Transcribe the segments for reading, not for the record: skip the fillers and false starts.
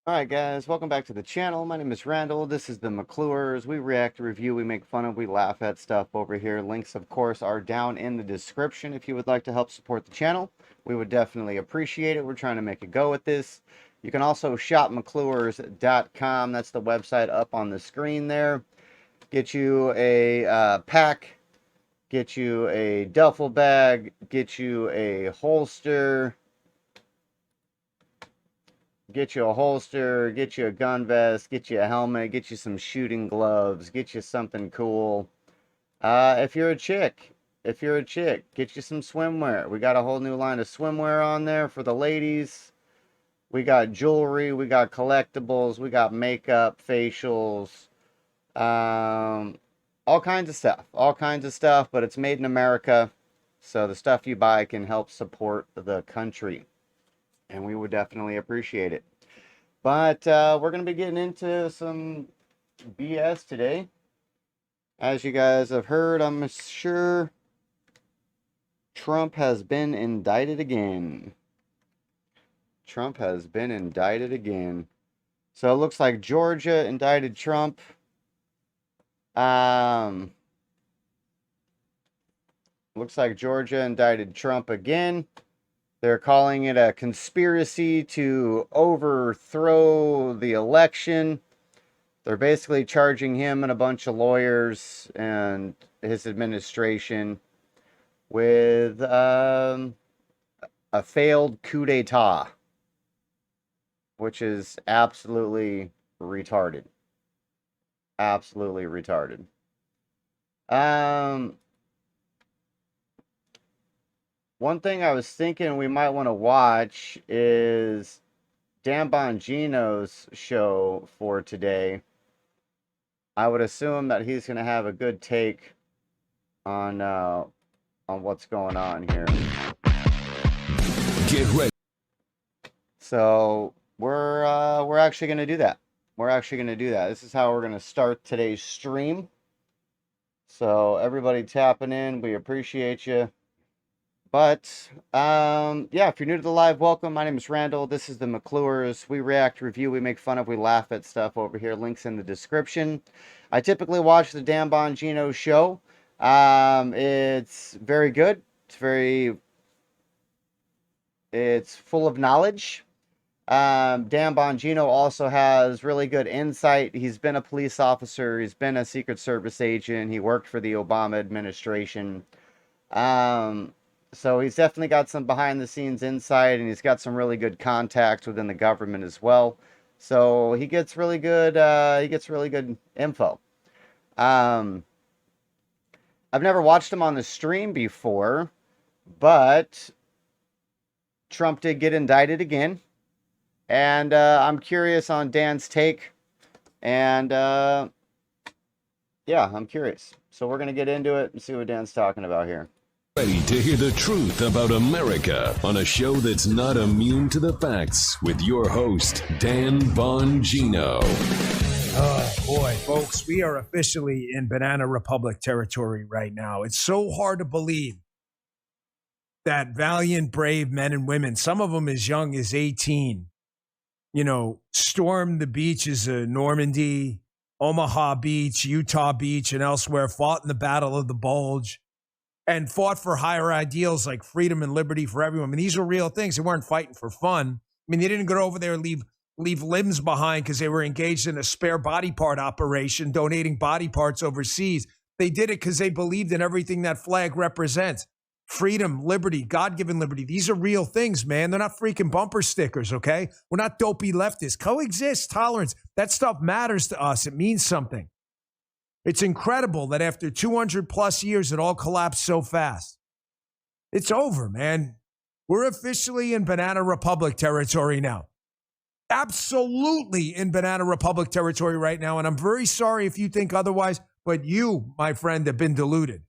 Alright guys, welcome back to the channel. My name is Randall. This is the McClures. We react, review, we make fun of, we laugh at stuff over here. Links, of course, are down in the description if you would like to help support the channel. We would definitely appreciate it. We're trying to make a go at this. You can also shop McClures.com. That's the website up on the screen there. Get you a pack, get you a duffel bag, get you a holster, get you a holster, get you a gun vest, get you a helmet, get you some shooting gloves, get you something cool. If you're a chick, get you some swimwear. We got a whole new line of swimwear on there for the ladies. We got jewelry, we got collectibles, we got makeup, facials, all kinds of stuff, but it's made in America, so the stuff you buy can help support the country, and we would definitely appreciate it. But we're going to be getting into some BS today. As you guys have heard, I'm sure Trump has been indicted again. Trump has been indicted again. So it looks like Georgia indicted Trump. Looks like Georgia indicted Trump again. They're calling it a conspiracy to overthrow the election. They're basically charging him and a bunch of lawyers and his administration with a failed coup d'etat, which is absolutely retarded. Absolutely retarded. One thing I was thinking we might want to watch is Dan Bongino's show for today. I would assume that he's going to have a good take on what's going on here. Get ready. So we're actually going to do that. This is how we're going to start today's stream. So everybody tapping in, we appreciate you. But, yeah, if you're new to the live, welcome. My name is Randall. This is the McClures. We react, review, we make fun of, we laugh at stuff over here. Links in the description. I typically watch the Dan Bongino show. It's very good. It's full of knowledge. Dan Bongino also has really good insight. He's been a police officer. He's been a Secret Service agent. He worked for the Obama administration. So he's definitely got some behind-the-scenes insight, and he's got some really good contacts within the government as well. So he gets really good. Info. I've never watched him on the stream before, but Trump did get indicted again, and I'm curious on Dan's take, and yeah, I'm curious. So we're gonna get into it and see what Dan's talking about here. Ready to hear the truth about America on a show that's not immune to the facts with your host, Dan Bongino. Oh, boy, folks, we are officially in Banana Republic territory right now. It's so hard to believe that valiant, brave men and women, some of them as young as 18, stormed the beaches of Normandy, Omaha Beach, Utah Beach, and elsewhere, fought in the Battle of the Bulge, and fought for higher ideals like freedom and liberty for everyone. I mean, these were real things. They weren't fighting for fun. I mean, they didn't go over there and leave limbs behind because they were engaged in a spare body part operation, donating body parts overseas. They did it because they believed in everything that flag represents. Freedom, liberty, God-given liberty. These are real things, man. They're not freaking bumper stickers, okay? We're not dopey leftists. Coexist, tolerance. That stuff matters to us. It means something. It's incredible that after 200 plus years, it all collapsed so fast. It's over, man. We're officially in Banana Republic territory now. Absolutely in Banana Republic territory right now. And I'm very sorry if you think otherwise, but you, my friend, have been deluded.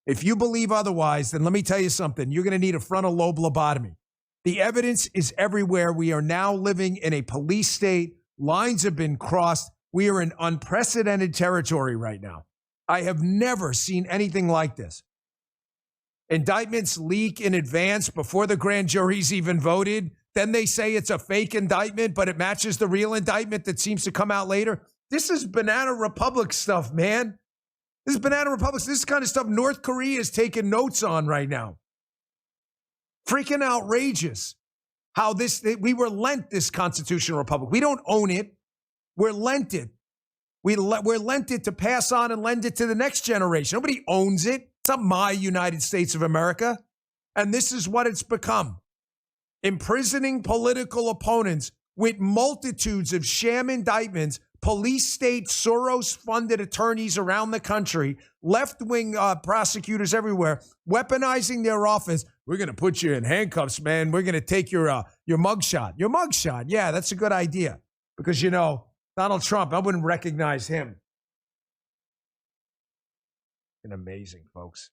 If you believe otherwise, then let me tell you something. You're going to need a frontal lobe lobotomy. The evidence is everywhere. We are now living in a police state. Lines have been crossed. We are in unprecedented territory right now. I have never seen anything like this. Indictments leak in advance before the grand juries even voted. Then they say it's a fake indictment, but it matches the real indictment that seems to come out later. This is Banana Republic stuff, man. This is Banana Republic. This is the kind of stuff North Korea is taking notes on right now. Freaking outrageous how we were lent this constitutional republic. We don't own it. We're lent it. We're lent it to pass on and lend it to the next generation. Nobody owns it. It's not my United States of America. And this is what it's become. Imprisoning political opponents with multitudes of sham indictments, police state Soros-funded attorneys around the country, left-wing prosecutors everywhere, weaponizing their office. We're going to put you in handcuffs, man. We're going to take your mugshot. Your mugshot. Yeah, that's a good idea. Because, Donald Trump, I wouldn't recognize him. It's amazing, folks,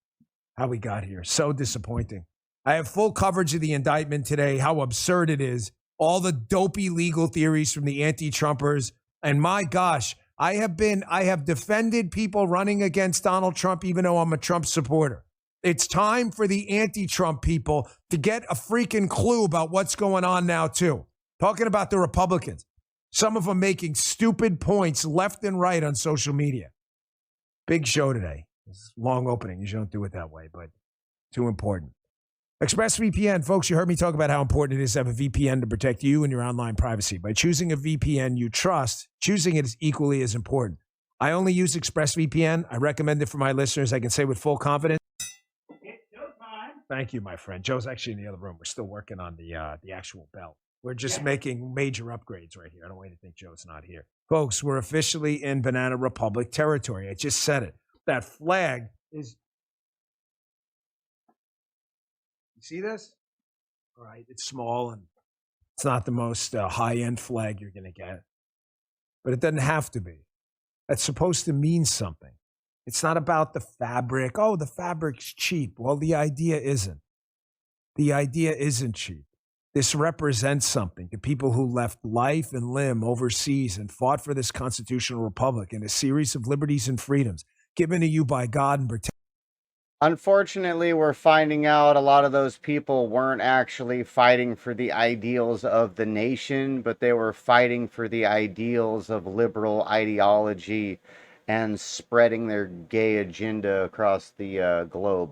how we got here. So disappointing. I have full coverage of the indictment today, how absurd it is, all the dopey legal theories from the anti-Trumpers. And my gosh, I have defended people running against Donald Trump, even though I'm a Trump supporter. It's time for the anti-Trump people to get a freaking clue about what's going on now, too. Talking about the Republicans. Some of them making stupid points left and right on social media. Big show today. It's long opening. You don't do it that way, but too important. ExpressVPN, folks, you heard me talk about how important it is to have a VPN to protect you and your online privacy. By choosing a VPN you trust, choosing it is equally as important. I only use ExpressVPN. I recommend it for my listeners. I can say with full confidence. It's showtime. Thank you, my friend. Joe's actually in the other room. We're still working on the actual belt. We're just making major upgrades right here. I don't want you to think Joe's not here. Folks, we're officially in Banana Republic territory. I just said it. That flag is... You see this? All right, it's small and it's not the most high-end flag you're going to get. But it doesn't have to be. That's supposed to mean something. It's not about the fabric. Oh, the fabric's cheap. Well, the idea isn't. The idea isn't cheap. This represents something to people who left life and limb overseas and fought for this constitutional republic and a series of liberties and freedoms given to you by God and protected. Unfortunately, we're finding out a lot of those people weren't actually fighting for the ideals of the nation, but they were fighting for the ideals of liberal ideology and spreading their gay agenda across the globe.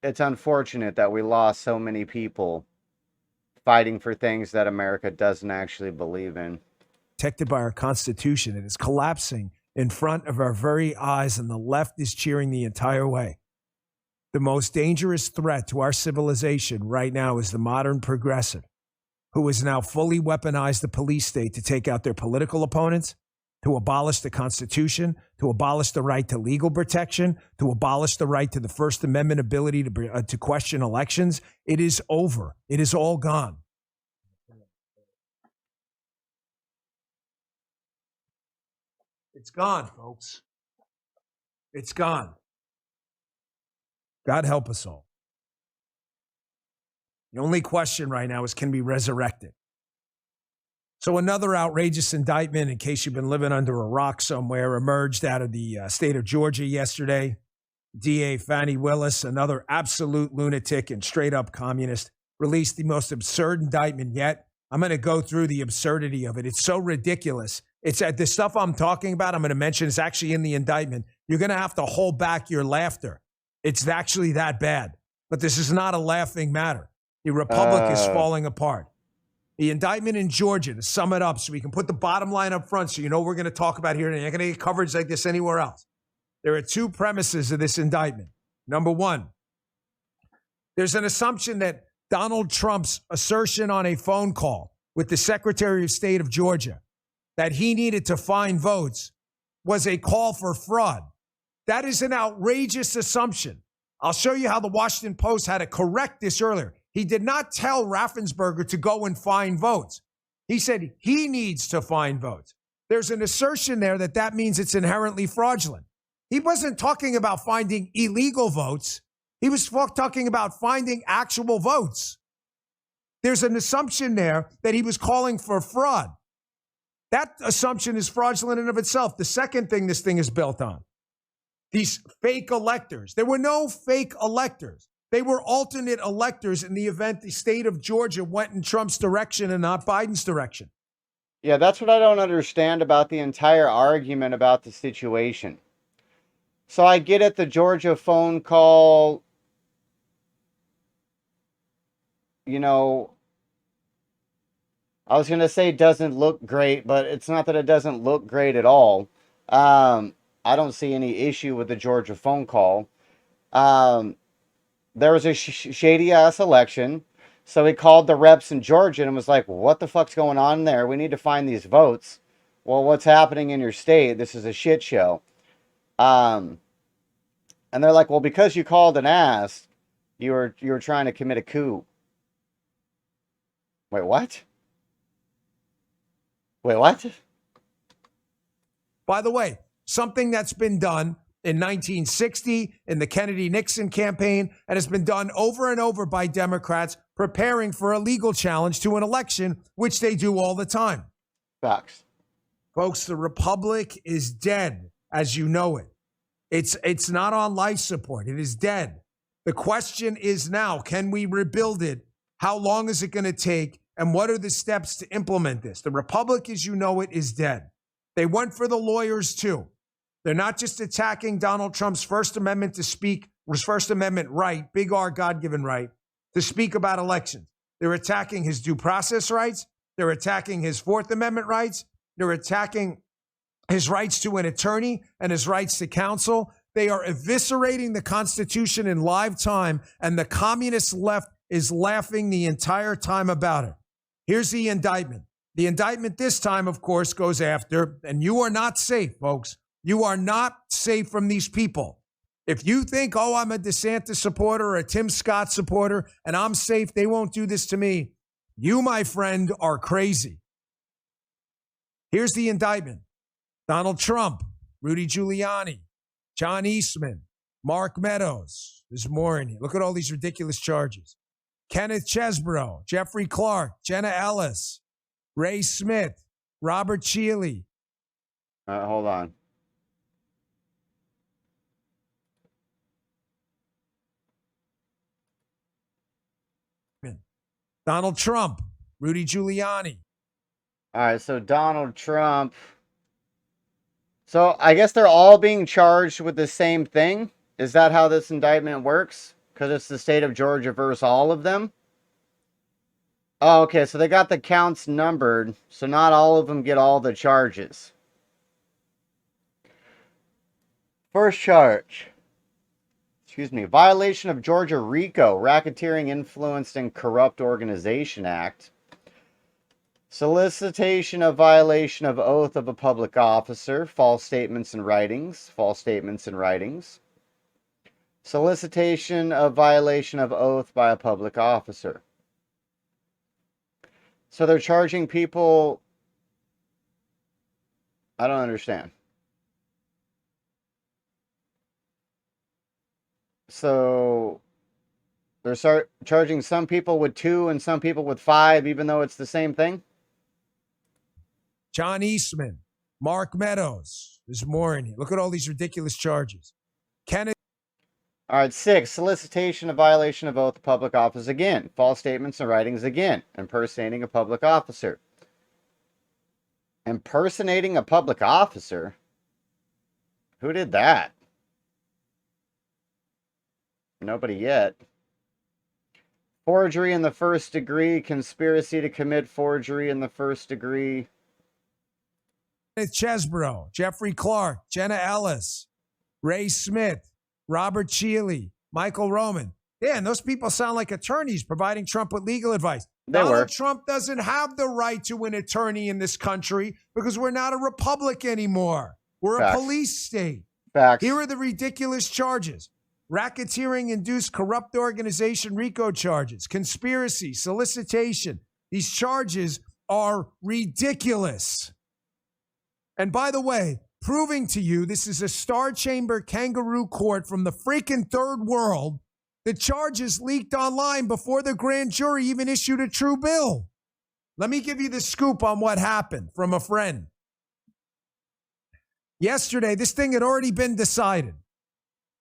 It's unfortunate that we lost so many people fighting for things that America doesn't actually believe in. Protected by our Constitution. It is collapsing in front of our very eyes, and the left is cheering the entire way. The most dangerous threat to our civilization right now is the modern progressive, who has now fully weaponized the police state to take out their political opponents, to abolish the Constitution, to abolish the right to legal protection, to abolish the right to the First Amendment ability to question elections. It is over. It is all gone. It's gone, folks. It's gone. God help us all. The only question right now is, can we resurrect it? So another outrageous indictment, in case you've been living under a rock somewhere, emerged out of the state of Georgia yesterday. DA Fani Willis, another absolute lunatic and straight-up communist, released the most absurd indictment yet. I'm going to go through the absurdity of it. It's so ridiculous. It's the stuff I'm talking about, I'm going to mention, is actually in the indictment. You're going to have to hold back your laughter. It's actually that bad. But this is not a laughing matter. The republic is falling apart. The indictment in Georgia, to sum it up so we can put the bottom line up front so you know what we're going to talk about here. And you're not going to get coverage like this anywhere else. There are two premises of this indictment. Number one, there's an assumption that Donald Trump's assertion on a phone call with the Secretary of State of Georgia that he needed to find votes was a call for fraud. That is an outrageous assumption. I'll show you how the Washington Post had to correct this earlier. He did not tell Raffensperger to go and find votes. He said he needs to find votes. There's an assertion there that means it's inherently fraudulent. He wasn't talking about finding illegal votes. He was talking about finding actual votes. There's an assumption there that he was calling for fraud. That assumption is fraudulent in of itself. The second thing this thing is built on, these fake electors. There were no fake electors. They were alternate electors in the event the state of Georgia went in Trump's direction and not Biden's direction. Yeah, that's what I don't understand about the entire argument about the situation. So I get it, the Georgia phone call, you know, I was going to say doesn't look great, but it's not that it doesn't look great at all. I don't see any issue with the Georgia phone call. There was a shady ass election. So he called the reps in Georgia and was like, what the fuck's going on there? We need to find these votes. Well, what's happening in your state? This is a shit show. And they're like, well, because you called and asked, you were trying to commit a coup. Wait, what? Wait, what? By the way, something that's been done in 1960 in the Kennedy-Nixon campaign and has been done over and over by Democrats preparing for a legal challenge to an election, which they do all the time. Facts. Folks, the republic is dead as you know it. It's not on life support. It is dead. The question is now, can we rebuild it? How long is it going to take? And what are the steps to implement this? The republic, as you know it, is dead. They went for the lawyers, too. They're not just attacking Donald Trump's First Amendment to speak, his First Amendment right, big R, God-given right, to speak about elections. They're attacking his due process rights. They're attacking his Fourth Amendment rights. They're attacking his rights to an attorney and his rights to counsel. They are eviscerating the Constitution in live time, and the communist left is laughing the entire time about it. Here's the indictment. The indictment this time, of course, goes after, and you are not safe, folks. You are not safe from these people. If you think, oh, I'm a DeSantis supporter or a Tim Scott supporter, and I'm safe, they won't do this to me, you, my friend, are crazy. Here's the indictment. Donald Trump, Rudy Giuliani, John Eastman, Mark Meadows. There's more in here. Look at all these ridiculous charges. Kenneth Chesbrough, Jeffrey Clark, Jenna Ellis, Ray Smith, Robert Cheeley. Hold on. Donald Trump, Rudy Giuliani. All right, so Donald Trump. So I guess they're all being charged with the same thing. Is that how this indictment works? Because it's the state of Georgia versus all of them? Oh, okay, so they got the counts numbered, so not all of them get all the charges. First charge. Violation of Georgia RICO, Racketeering, Influenced, and Corrupt Organization Act. Solicitation of violation of oath of a public officer, false statements and writings, Solicitation of violation of oath by a public officer. So they're charging people. I don't understand. So they're charging some people with 2 and some people with 5, even though it's the same thing? John Eastman, Mark Meadows. There's more in here. Look at all these ridiculous charges. Kenneth. All right, 6, solicitation of violation of oath of public office again. False statements and writings again. Impersonating a public officer. Impersonating a public officer? Who did that? Nobody yet. Forgery in the first degree. Conspiracy to commit forgery in the first degree. Chesbrough, Jeffrey Clark, Jenna Ellis, Ray Smith, Robert Cheeley, Michael Roman. Yeah, and those people sound like attorneys providing Trump with legal advice. Donald Trump doesn't have the right to an attorney in this country because we're not a republic anymore. We're a police state. Facts. Here are the ridiculous charges. Racketeering, induced corrupt organization, RICO charges, conspiracy, solicitation. These charges are ridiculous. And by the way, proving to you this is a Star Chamber kangaroo court from the freaking third world, the charges leaked online before the grand jury even issued a true bill. Let me give you the scoop on what happened from a friend. Yesterday, this thing had already been decided.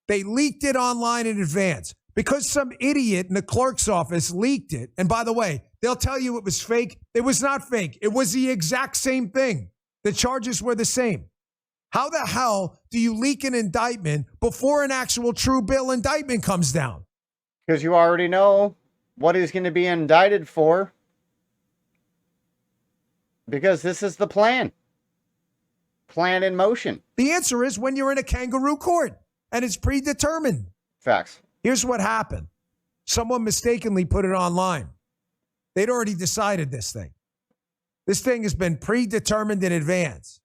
They leaked it online in advance. because some idiot in the clerk's office leaked it. And by the way, they'll tell you it was fake. It was not fake. It was the exact same thing. The charges were the same. How the hell do you leak an indictment before an actual true bill indictment comes down? Because you already know what he's going to be indicted for. Because this is the plan. Plan in motion. The answer is when you're in a kangaroo court and it's predetermined. Facts. Here's what happened. Someone mistakenly put it online. They'd already decided this thing. This thing has been predetermined in advance.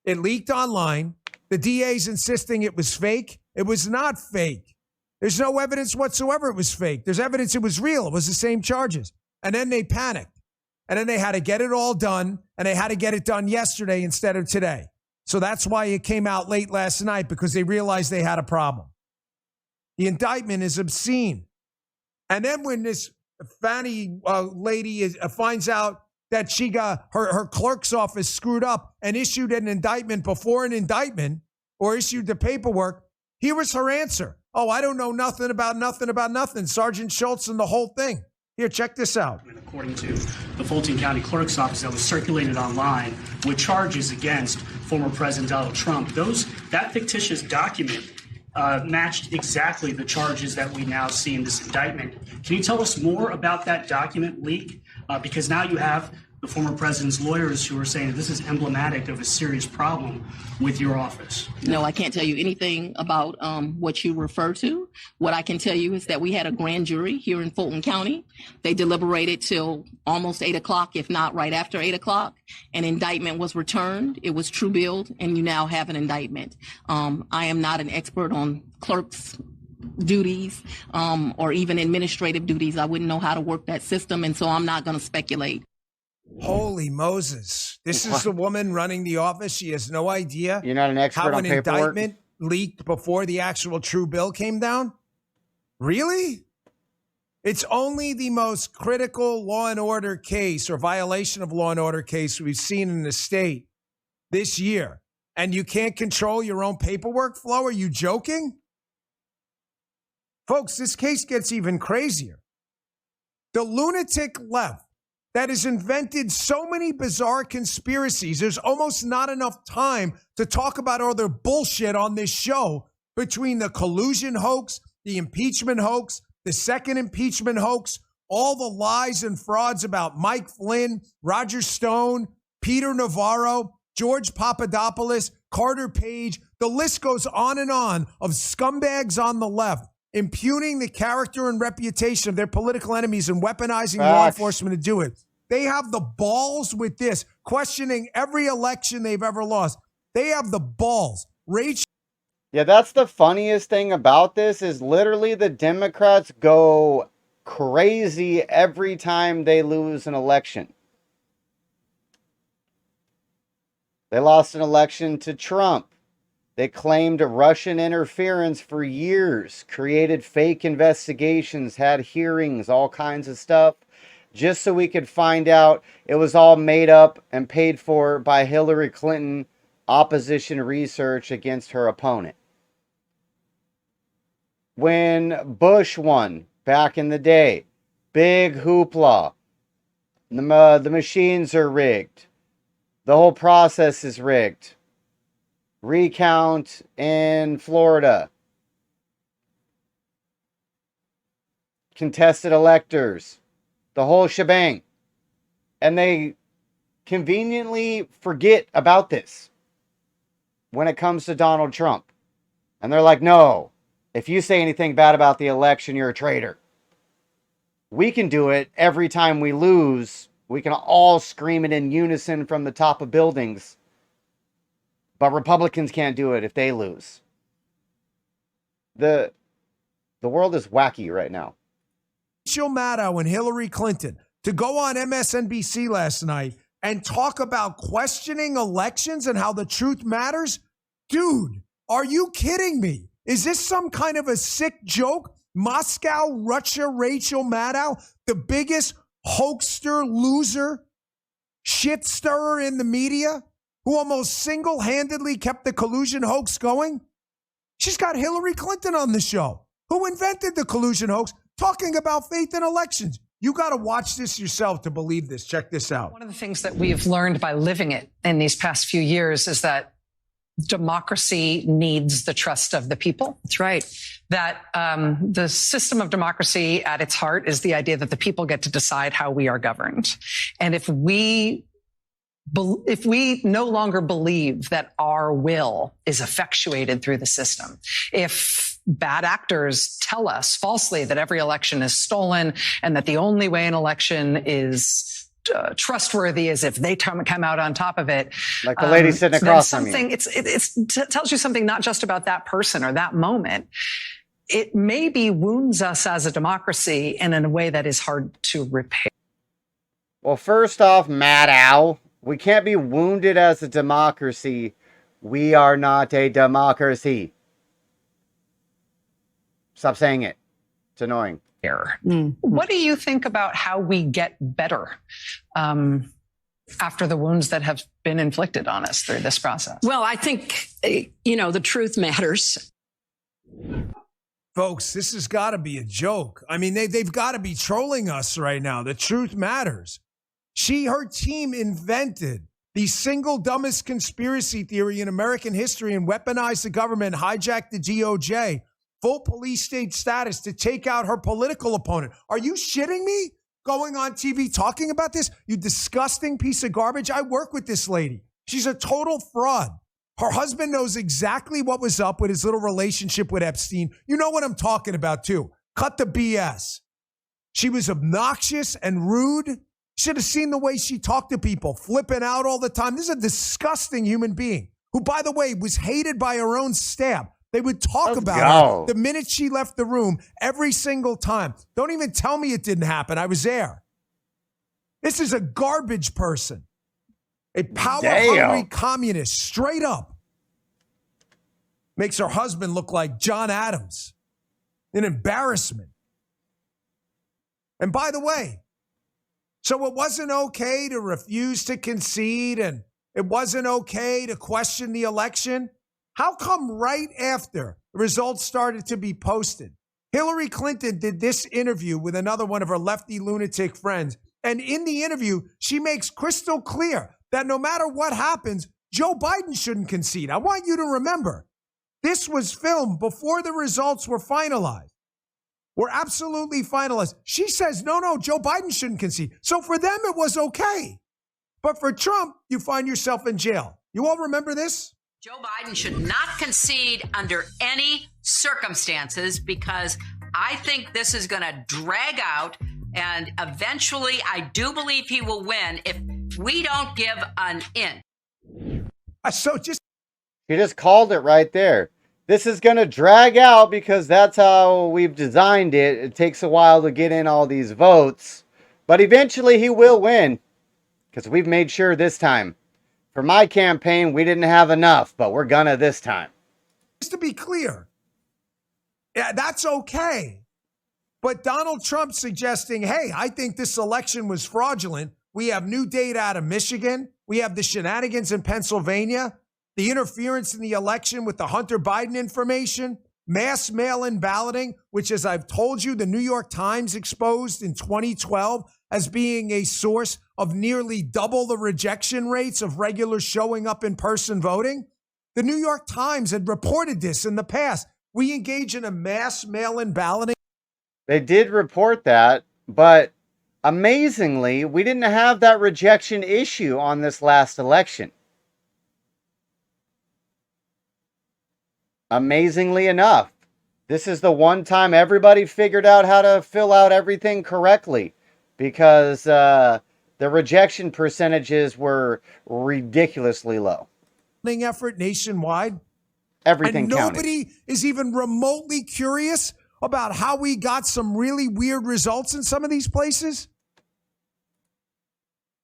It leaked online. The DA's insisting it was fake. It was not fake. There's no evidence whatsoever it was fake. There's evidence it was real. It was the same charges. And then they panicked. And then they had to get it all done. And they had to get it done yesterday instead of today. So that's why it came out late last night, because they realized they had a problem. The indictment is obscene. And then when this Fanny lady finds out that she got her clerk's office screwed up and issued an indictment before an indictment, or issued the paperwork, here was her answer. Oh, I don't know nothing about nothing. Sergeant Schultz and the whole thing. Here, check this out. According to the Fulton County Clerk's Office that was circulated online with charges against former President Donald Trump, that fictitious document matched exactly the charges that we now see in this indictment. Can you tell us more about that document leak? Because now you have the former president's lawyers who are saying that this is emblematic of a serious problem with your office. No, I can't tell you anything about what you refer to. What I can tell you is that we had a grand jury here in Fulton County. They deliberated till almost 8 o'clock, if not right after 8 o'clock. An indictment was returned. It was true billed, and you now have an indictment. I am not an expert on clerks' duties or even administrative duties. I wouldn't know how to work that system, and so I'm not going to speculate. Holy Moses. This is the woman running the office. She has no idea. You're not an expert how on an paperwork? Indictment leaked before the actual true bill came down? Really? It's only the most critical law and order case or violation of law and order case we've seen in the state this year. And you can't control your own paperwork flow? Are you joking? Folks, this case gets even crazier. The lunatic left that has invented so many bizarre conspiracies. There's almost not enough time to talk about all their bullshit on this show, between the collusion hoax, the impeachment hoax, the second impeachment hoax, all the lies and frauds about Mike Flynn, Roger Stone, Peter Navarro, George Papadopoulos, Carter Page. The list goes on of scumbags on the left, impugning the character and reputation of their political enemies and weaponizing law enforcement to do it. They have the balls with this, questioning every election they've ever lost. They have the balls. Yeah, that's the funniest thing about this, is literally the Democrats go crazy every time they lose an election. They lost an election to Trump. They claimed Russian interference for years, created fake investigations, had hearings, all kinds of stuff, just so we could find out it was all made up and paid for by Hillary Clinton opposition research against her opponent. When Bush won back in the day, big hoopla. The machines are rigged. The whole process is rigged. Recount in Florida. Contested electors. The whole shebang. And they conveniently forget about this when it comes to Donald Trump. And they're like, no, if you say anything bad about the election, you're a traitor. We can do it every time we lose. We can all scream it in unison from the top of buildings. But Republicans can't do it if they lose. The world is wacky right now. Rachel Maddow and Hillary Clinton to go on MSNBC last night and talk about questioning elections and how the truth matters? Dude, are you kidding me? Is this some kind of a sick joke? Moscow, Russia, Rachel Maddow, the biggest hoaxster, loser, shit stirrer in the media, who almost single-handedly kept the collusion hoax going? She's got Hillary Clinton on the show. who invented the collusion hoax, talking about faith in elections. You got to watch this yourself to believe this. Check this out. One of the things that we've learned by living it in these past few years is that democracy needs the trust of the people. That's right. That the system of democracy at its heart is the idea that the people get to decide how we are governed. And if we no longer believe that our will is effectuated through the system, if bad actors tell us falsely that every election is stolen and that the only way an election is trustworthy is if they come out on top of it. Like the lady sitting across from you. It tells you something not just about that person or that moment. It maybe wounds us as a democracy and in a way that is hard to repair. Well, first off, Mad Owl, we can't be wounded as a democracy. We are not a democracy. Stop saying it. It's annoying. What do you think about how we get better after the wounds that have been inflicted on us through this process? Well, I think, the truth matters. Folks, this has got to be a joke. I mean, they've got to be trolling us right now. The truth matters. Her team invented the single dumbest conspiracy theory in American history and weaponized the government, hijacked the DOJ, full police state status to take out her political opponent. Are you shitting me? Going on TV talking about this? You disgusting piece of garbage. I work with this lady. She's a total fraud. Her husband knows exactly what was up with his little relationship with Epstein. You know what I'm talking about, too. Cut the BS. She was obnoxious and rude. Should have seen the way she talked to people, flipping out all the time. This is a disgusting human being who, by the way, was hated by her own staff. They would talk about her the minute she left the room every single time. Don't even tell me it didn't happen. I was there. This is a garbage person. A power-hungry communist, straight up. Makes her husband look like John Adams. An embarrassment. And by the way, so it wasn't okay to refuse to concede and it wasn't okay to question the election? How come right after the results started to be posted, Hillary Clinton did this interview with another one of her lefty lunatic friends, and in the interview, she makes crystal clear that no matter what happens, Joe Biden shouldn't concede. I want you to remember, this was filmed before the results were finalized. Were absolutely finalized. She says, no, Joe Biden shouldn't concede. So for them, it was okay. But for Trump, you find yourself in jail. You all remember this? Joe Biden should not concede under any circumstances because I think this is going to drag out and eventually I do believe he will win if we don't give an in. He just called it right there. This is going to drag out because that's how we've designed it. It takes a while to get in all these votes, but eventually he will win because we've made sure this time. For my campaign, we didn't have enough, but we're gonna this time. Just to be clear, yeah, that's okay. But Donald Trump suggesting, hey, I think this election was fraudulent. We have new data out of Michigan. We have the shenanigans in Pennsylvania, the interference in the election with the Hunter Biden information, mass mail-in balloting, which, as I've told you, the New York Times exposed in 2012 as being a source of nearly double the rejection rates of regular showing up in person voting. The New York Times had reported this in the past. We engage in a mass mail-in balloting. They did report that, but amazingly, we didn't have that rejection issue on this last election. Amazingly enough, this is the one time everybody figured out how to fill out everything correctly because the rejection percentages were ridiculously low. Effort nationwide. Everything and counted. Nobody is even remotely curious about how we got some really weird results in some of these places.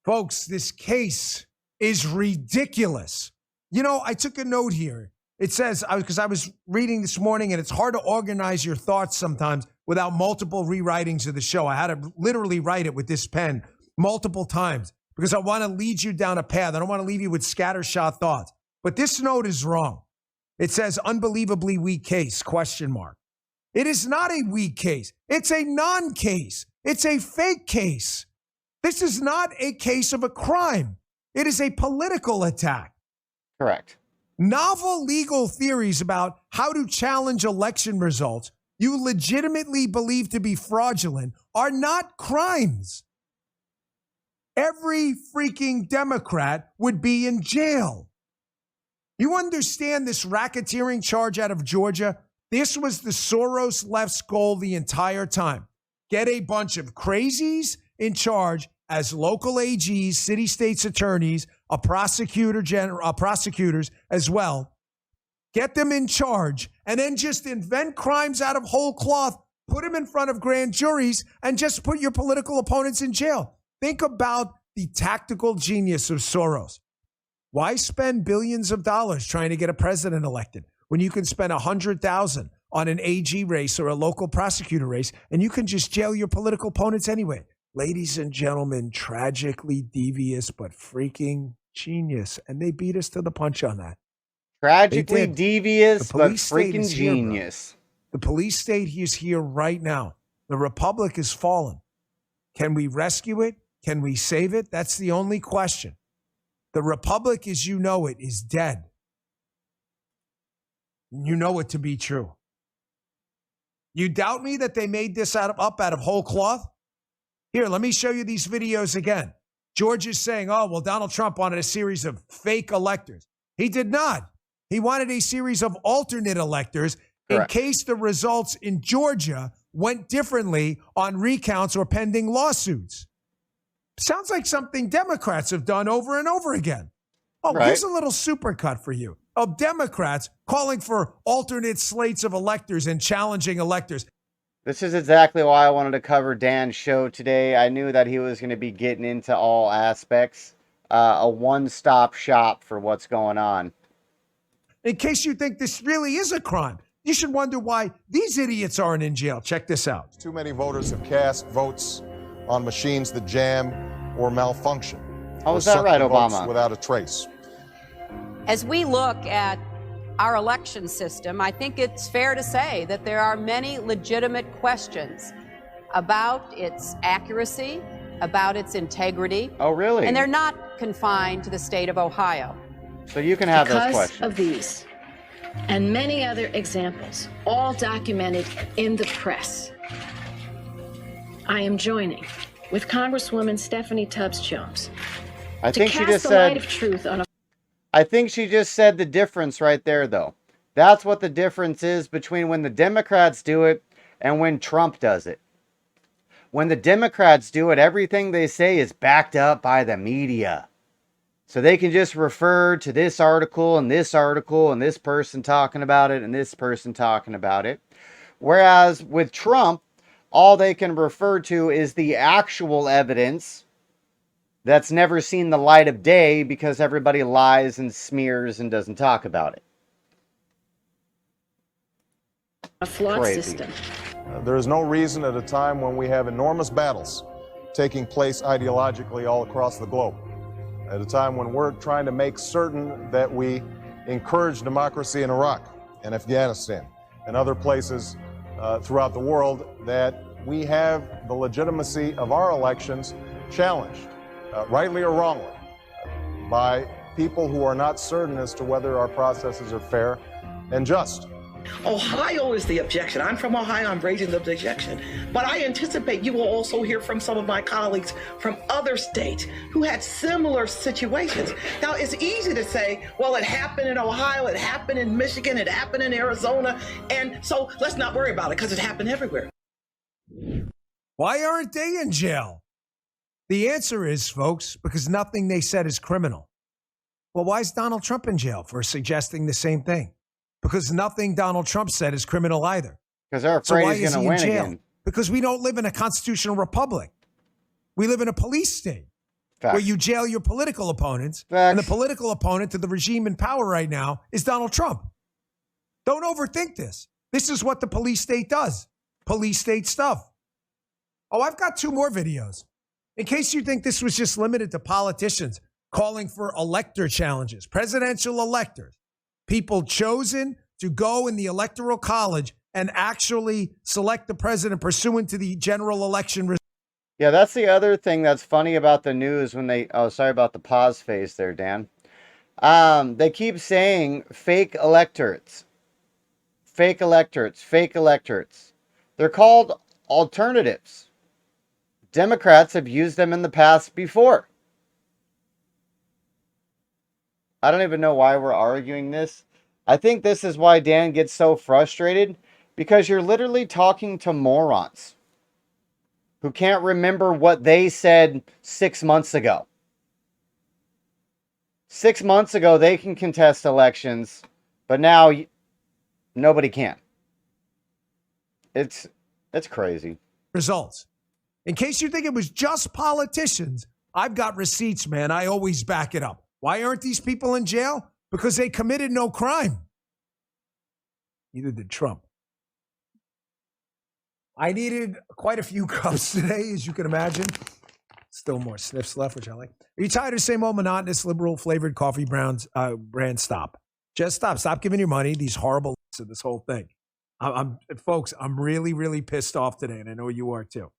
Folks, this case is ridiculous. You know, I took a note here. It says, because I was reading this morning, and it's hard to organize your thoughts sometimes without multiple rewritings of the show. I had to literally write it with this pen multiple times because I want to lead you down a path. I don't want to leave you with scattershot thoughts. But this note is wrong. It says, unbelievably weak case, question mark. It is not a weak case. It's a non-case. It's a fake case. This is not a case of a crime. It is a political attack. Correct. Novel legal theories about how to challenge election results you legitimately believe to be fraudulent are not crimes. Every freaking Democrat would be in jail. You understand this racketeering charge out of Georgia? This was the Soros left's goal the entire time. Get a bunch of crazies in charge as local AGs, city states attorneys, prosecutors as well. Get them in charge and then just invent crimes out of whole cloth, put them in front of grand juries, and just put your political opponents in jail. Think about the tactical genius of Soros. Why spend billions of dollars trying to get a president elected when you can spend $100,000 on an AG race or a local prosecutor race and you can just jail your political opponents anyway? Ladies and gentlemen, tragically devious but freaking genius. And they beat us to the punch on that. Tragically devious but freaking here, genius. The police state is here right now. The republic is fallen. Can we rescue it? Can we save it? That's the only question. The republic, as you know it, is dead. You know it to be true. You doubt me that they made this up out of whole cloth? Here, let me show you these videos again. George is saying, oh, well, Donald Trump wanted a series of fake electors. He did not. He wanted a series of alternate electors in case the results in Georgia went differently on recounts or pending lawsuits. Sounds like something Democrats have done over and over again. Oh, here's a little supercut for you of Democrats calling for alternate slates of electors and challenging electors. This is exactly why I wanted to cover Dan's show today. I knew that he was going to be getting into all aspects. A one-stop shop for what's going on. In case you think this really is a crime, you should wonder why these idiots aren't in jail. Check this out. Too many voters have cast votes on machines that jam or malfunction. Oh, is that right, Obama? Without a trace. As we look at our election system, I think it's fair to say that there are many legitimate questions about its accuracy, about its integrity. Oh, really? And they're not confined to the state of Ohio. So you can have those questions. Because of these and many other examples, all documented in the press, I am joining with Congresswoman Stephanie Tubbs Jones I think she just light of truth on a I think she just said the difference right there, though. That's what the difference is between when the Democrats do it and when Trump does it. When the Democrats do it, everything they say is backed up by the media. So they can just refer to this article and this person talking about it and this person talking about it. Whereas with Trump, all they can refer to is the actual evidence that's never seen the light of day because everybody lies and smears and doesn't talk about it. a flawed system. There is no reason at a time when we have enormous battles taking place ideologically all across the globe, at a time when we're trying to make certain that we encourage democracy in Iraq and Afghanistan and other places throughout the world, that we have the legitimacy of our elections challenged, rightly or wrongly, by people who are not certain as to whether our processes are fair and just. Ohio is the objection. I'm from Ohio. I'm raising the objection. But I anticipate you will also hear from some of my colleagues from other states who had similar situations. Now, it's easy to say, well, it happened in Ohio, it happened in Michigan, it happened in Arizona, and so let's not worry about it because it happened everywhere. Why aren't they in jail? The answer is, folks, because nothing they said is criminal. Well, why is Donald Trump in jail for suggesting the same thing? Because nothing Donald Trump said is criminal either. Because they're afraid he's going to win again. Because we don't live in a constitutional republic. We live in a police state where you jail your political opponents. And the political opponent to the regime in power right now is Donald Trump. Don't overthink this. This is what the police state does. Police state stuff. Oh, I've got 2 more videos. In case you think this was just limited to politicians calling for elector challenges, presidential electors, people chosen to go in the electoral college and actually select the president pursuant to the general election results. Yeah, that's the other thing that's funny about the news when they, oh, sorry about the pause face there, Dan. They keep saying fake electorates. Fake electorates, fake electorates. They're called alternatives. Democrats have used them in the past before. I don't even know why we're arguing this. I think this is why Dan gets so frustrated, because you're literally talking to morons who can't remember what they said 6 months ago. 6 months ago, they can contest elections, but now nobody can. It's crazy. Results. In case you think it was just politicians, I've got receipts, man. I always back it up. Why aren't these people in jail? Because they committed no crime. Neither did Trump. I needed quite a few cups today, as you can imagine. Still more sniffs left, which I like. Are you tired of the same old monotonous liberal flavored coffee brand? Stop. Just stop. Stop giving your money. These horrible to this whole thing. Folks, I'm really, really pissed off today, and I know you are too.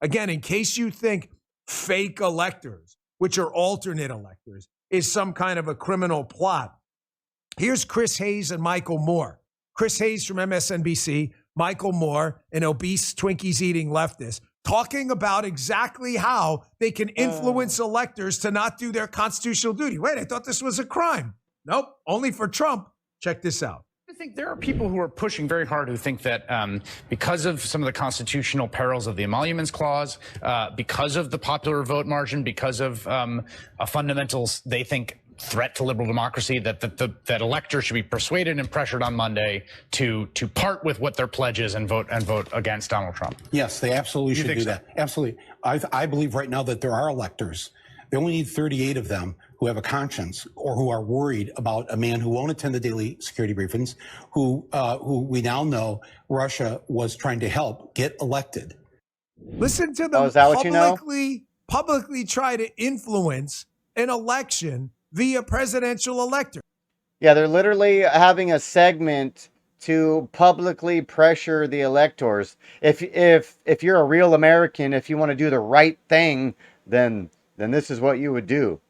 Again, in case you think fake electors, which are alternate electors, is some kind of a criminal plot, here's Chris Hayes and Michael Moore. Chris Hayes from MSNBC, Michael Moore, an obese Twinkies-eating leftist, talking about exactly how they can influence electors to not do their constitutional duty. Wait, I thought this was a crime. Nope, only for Trump. Check this out. I think there are people who are pushing very hard who think that because of some of the constitutional perils of the Emoluments Clause, because of the popular vote margin, because of a fundamental, they think, threat to liberal democracy, that electors should be persuaded and pressured on Monday to part with what their pledge is and vote against Donald Trump. Yes, they absolutely should do that. Absolutely. I believe right now that there are electors. They only need 38 of them who have a conscience or who are worried about a man who won't attend the daily security briefings, who we now know Russia was trying to help get elected. Listen to them publicly try to influence an election via presidential elector. Yeah, they're literally having a segment to publicly pressure the electors. If you're a real American, if you want to do the right thing, then this is what you would do.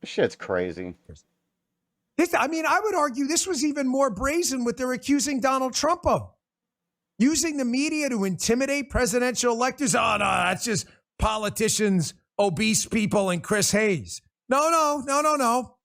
This shit's crazy. I would argue this was even more brazen what they're accusing Donald Trump of. Using the media to intimidate presidential electors. Oh, no, that's just politicians, obese people, and Chris Hayes. No.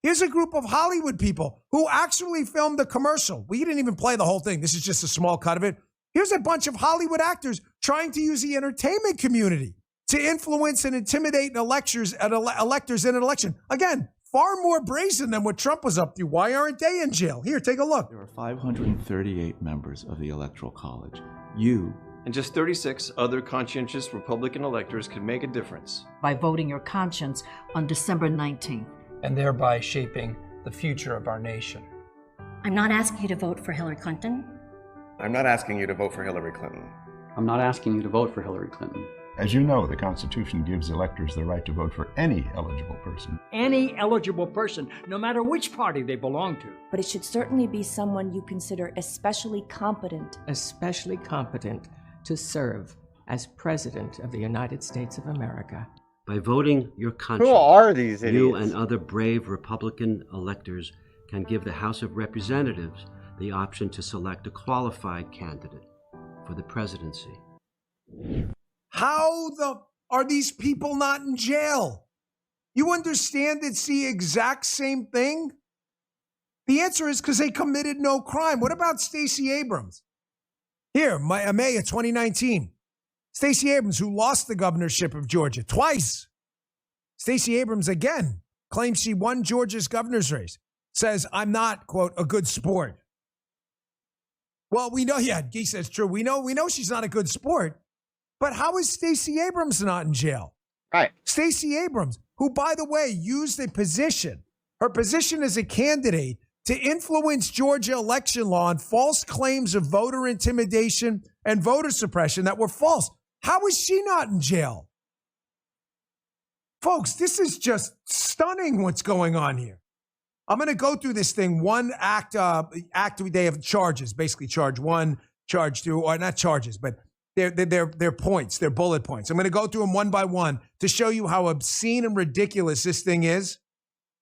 Here's a group of Hollywood people who actually filmed the commercial. We didn't even play the whole thing. This is just a small cut of it. Here's a bunch of Hollywood actors trying to use the entertainment community to influence and intimidate electors in an election. Again, far more brazen than what Trump was up to. Why aren't they in jail? Here, take a look. There are 538 members of the Electoral College. You and just 36 other conscientious Republican electors can make a difference by voting your conscience on December 19th. And thereby shaping the future of our nation. I'm not asking you to vote for Hillary Clinton. I'm not asking you to vote for Hillary Clinton. I'm not asking you to vote for Hillary Clinton. As you know, the Constitution gives electors the right to vote for any eligible person. Any eligible person, no matter which party they belong to. But it should certainly be someone you consider especially competent. Especially competent to serve as President of the United States of America. By voting your conscience, who are these idiots? You and other brave Republican electors can give the House of Representatives the option to select a qualified candidate for the presidency. How are these people not in jail? You understand it's the exact same thing? The answer is because they committed no crime. What about Stacey Abrams? Here, May of 2019. Stacey Abrams, who lost the governorship of Georgia twice. Stacey Abrams, again, claims she won Georgia's governor's race. Says, I'm not, quote, a good sport. Well, we know, yeah, Guy says true. We know she's not a good sport. But how is Stacey Abrams not in jail? Right. Stacey Abrams, who, by the way, used her position as a candidate to influence Georgia election law on false claims of voter intimidation and voter suppression that were false. How is she not in jail? Folks, this is just stunning what's going on here. I'm going to go through this thing. One act they have charges, basically charge 1, charge 2, or not charges, but they're points, they're bullet points. I'm going to go through them one by one to show you how obscene and ridiculous this thing is.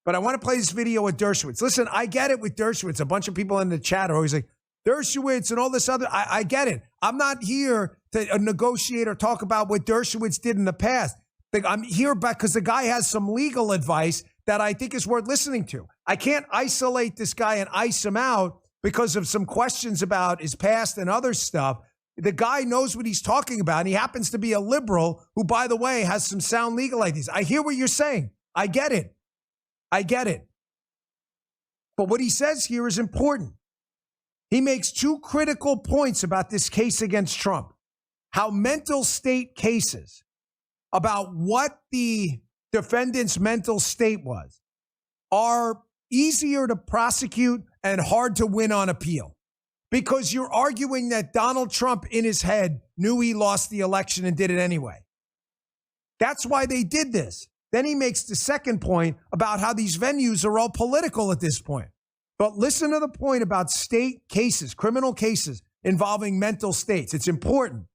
But I want to play this video with Dershowitz. Listen, I get it with Dershowitz. A bunch of people in the chat are always like, Dershowitz and all this other. I get it. I'm not here to negotiate or talk about what Dershowitz did in the past. I'm here because the guy has some legal advice that I think is worth listening to. I can't isolate this guy and ice him out because of some questions about his past and other stuff. The guy knows what he's talking about, and he happens to be a liberal who, by the way, has some sound legal ideas. I hear what you're saying. I get it. But what he says here is important. He makes 2 critical points about this case against Trump. How mental state cases about what the defendant's mental state was are easier to prosecute and hard to win on appeal. Because you're arguing that Donald Trump in his head knew he lost the election and did it anyway. That's why they did this. Then he makes the second point about how these venues are all political at this point. But listen to the point about state cases, criminal cases involving mental states. It's important.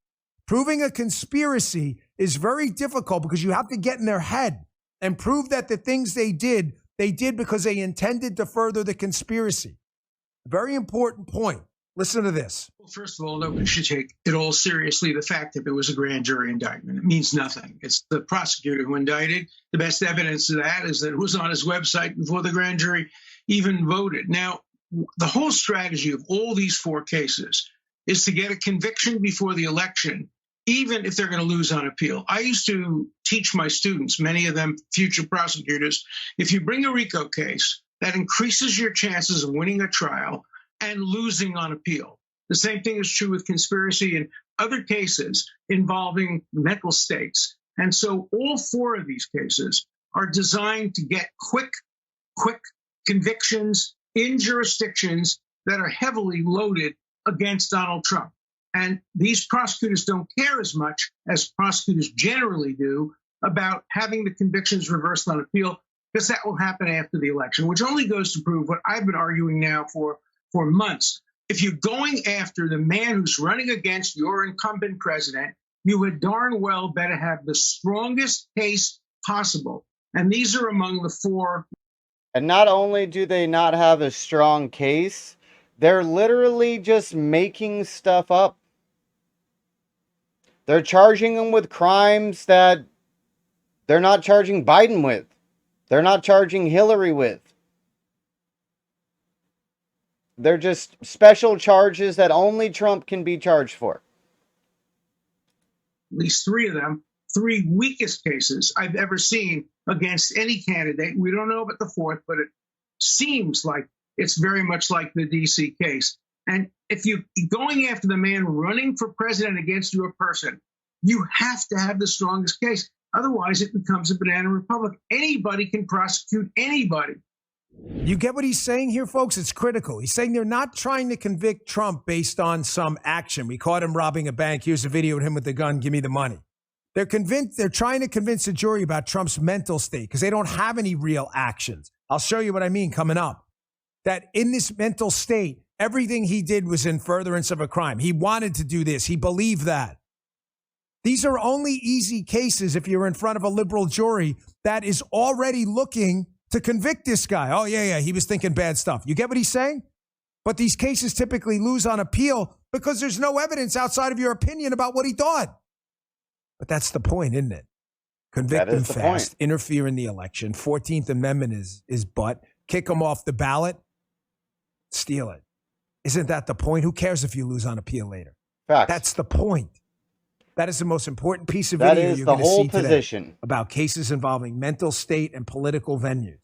Proving a conspiracy is very difficult because you have to get in their head and prove that the things they did because they intended to further the conspiracy. Very important point. Listen to this. Well, first of all, nobody should take it all seriously. The fact that there was a grand jury indictment, it means nothing. It's the prosecutor who indicted. The best evidence of that is that it was on his website before the grand jury even voted. Now, the whole strategy of all these 4 cases is to get a conviction before the election, even if they're going to lose on appeal. I used to teach my students, many of them future prosecutors, if you bring a RICO case, that increases your chances of winning a trial and losing on appeal. The same thing is true with conspiracy and other cases involving mental states. And so all 4 of these cases are designed to get quick convictions in jurisdictions that are heavily loaded against Donald Trump. And these prosecutors don't care as much as prosecutors generally do about having the convictions reversed on appeal, because that will happen after the election, which only goes to prove what I've been arguing now for months. If you're going after the man who's running against your incumbent president, you would darn well better have the strongest case possible. And these are among the 4. And not only do they not have a strong case, they're literally just making stuff up. They're charging him with crimes that they're not charging Biden with. They're not charging Hillary with. They're just special charges that only Trump can be charged for. At least 3 of them, 3 weakest cases I've ever seen against any candidate. We don't know about the 4th, but it seems like it's very much like the D.C. case. And if you're going after the man running for president against your person, you have to have the strongest case. Otherwise, it becomes a banana republic. Anybody can prosecute anybody. You get what he's saying here, folks? It's critical. He's saying they're not trying to convict Trump based on some action. We caught him robbing a bank. Here's a video of him with the gun. Give me the money. They're trying to convince the jury about Trump's mental state because they don't have any real actions. I'll show you what I mean coming up. That in this mental state, everything he did was in furtherance of a crime. He wanted to do this. He believed that. These are only easy cases if you're in front of a liberal jury that is already looking to convict this guy. Oh, yeah, he was thinking bad stuff. You get what he's saying? But these cases typically lose on appeal because there's no evidence outside of your opinion about what he thought. But that's the point, isn't it? Convict him fast, interfere in the election. 14th Amendment is butt. Kick him off the ballot, steal it. Isn't that the point? Who cares if you lose on appeal later? Facts. That's the point. That is the most important piece of video you're going to see today about cases involving mental state and political venues.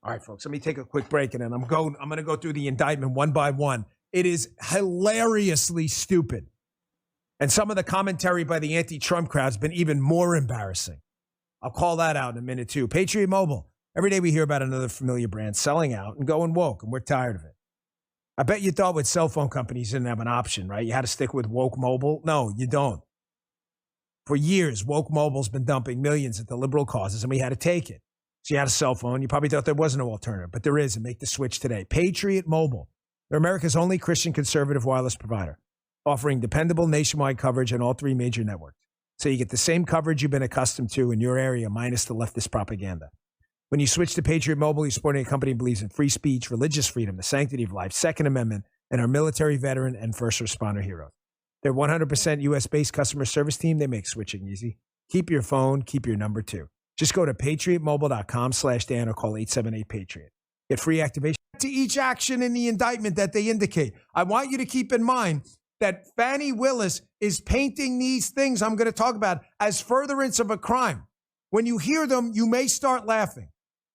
All right, folks, let me take a quick break, and then I'm going to go through the indictment one by one. It is hilariously stupid. And some of the commentary by the anti-Trump crowd has been even more embarrassing. I'll call that out in a minute, too. Patriot Mobile. Every day we hear about another familiar brand selling out and going woke, and we're tired of it. I bet you thought with cell phone companies you didn't have an option, right? You had to stick with woke mobile. No, you don't. For years, woke mobile's been dumping millions into liberal causes, and we had to take it. So you had a cell phone. You probably thought there was no alternative, but there is, and make the switch today. Patriot Mobile. They're America's only Christian conservative wireless provider, offering dependable nationwide coverage on all 3 major networks. So you get the same coverage you've been accustomed to in your area, minus the leftist propaganda. When you switch to Patriot Mobile, you're supporting a company that believes in free speech, religious freedom, the sanctity of life, Second Amendment, and our military, veteran, and first responder heroes. They're 100% U.S.-based customer service team. They make switching easy. Keep your phone. Keep your number, too. Just go to patriotmobile.com/Dan or call 878-PATRIOT. Get free activation. To each action in the indictment that they indicate. I want you to keep in mind that Fani Willis is painting these things I'm going to talk about as furtherance of a crime. When you hear them, you may start laughing.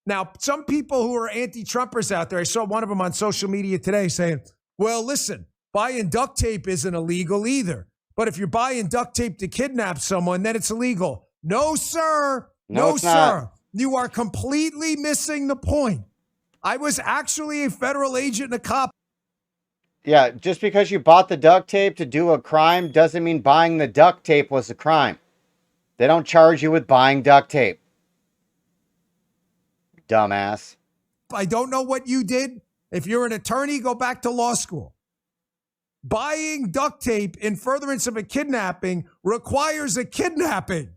Now, some people who are anti-Trumpers out there, I saw one of them on social media today saying, well, listen, buying duct tape isn't illegal either. But if you're buying duct tape to kidnap someone, then it's illegal. No, sir. No, sir. Not. You are completely missing the point. I was actually a federal agent and a cop. Yeah, just because you bought the duct tape to do a crime doesn't mean buying the duct tape was a crime. They don't charge you with buying duct tape. Dumbass. I don't know what you did. If you're an attorney, go back to law school. Buying duct tape in furtherance of a kidnapping requires a kidnapping.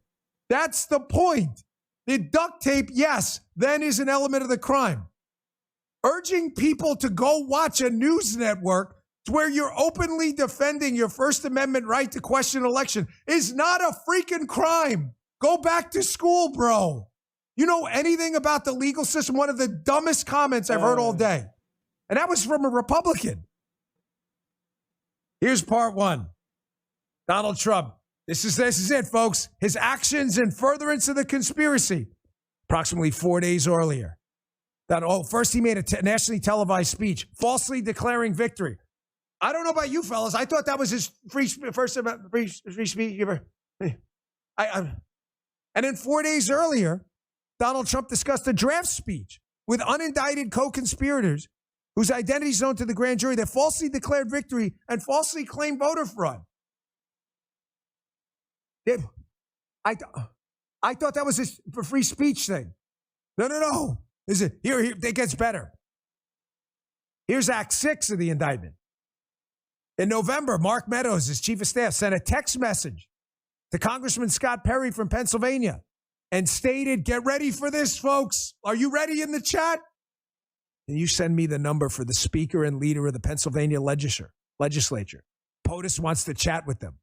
That's the point. The duct tape, yes, then is an element of the crime. Urging people to go watch a news network where you're openly defending your First Amendment right to question an election is not a freaking crime. Go back to school, bro. You know anything about the legal system? One of the dumbest comments I've heard all day. And that was from a Republican. Here's part 1. Donald Trump. This is it, folks. His actions in furtherance of the conspiracy. Approximately 4 days earlier. First he made a nationally televised speech, falsely declaring victory. I don't know about you fellas. I thought that was his free speech. And then 4 days earlier, Donald Trump discussed a draft speech with unindicted co-conspirators whose identity is known to the grand jury that falsely declared victory and falsely claimed voter fraud. I thought that was his free speech thing. No. Is it here? It gets better. Here's Act 6 of the indictment. In November, Mark Meadows, his chief of staff, sent a text message to Congressman Scott Perry from Pennsylvania and stated, get ready for this, folks. Are you ready in the chat? And you send me the number for the speaker and leader of the Pennsylvania legislature. POTUS wants to chat with them.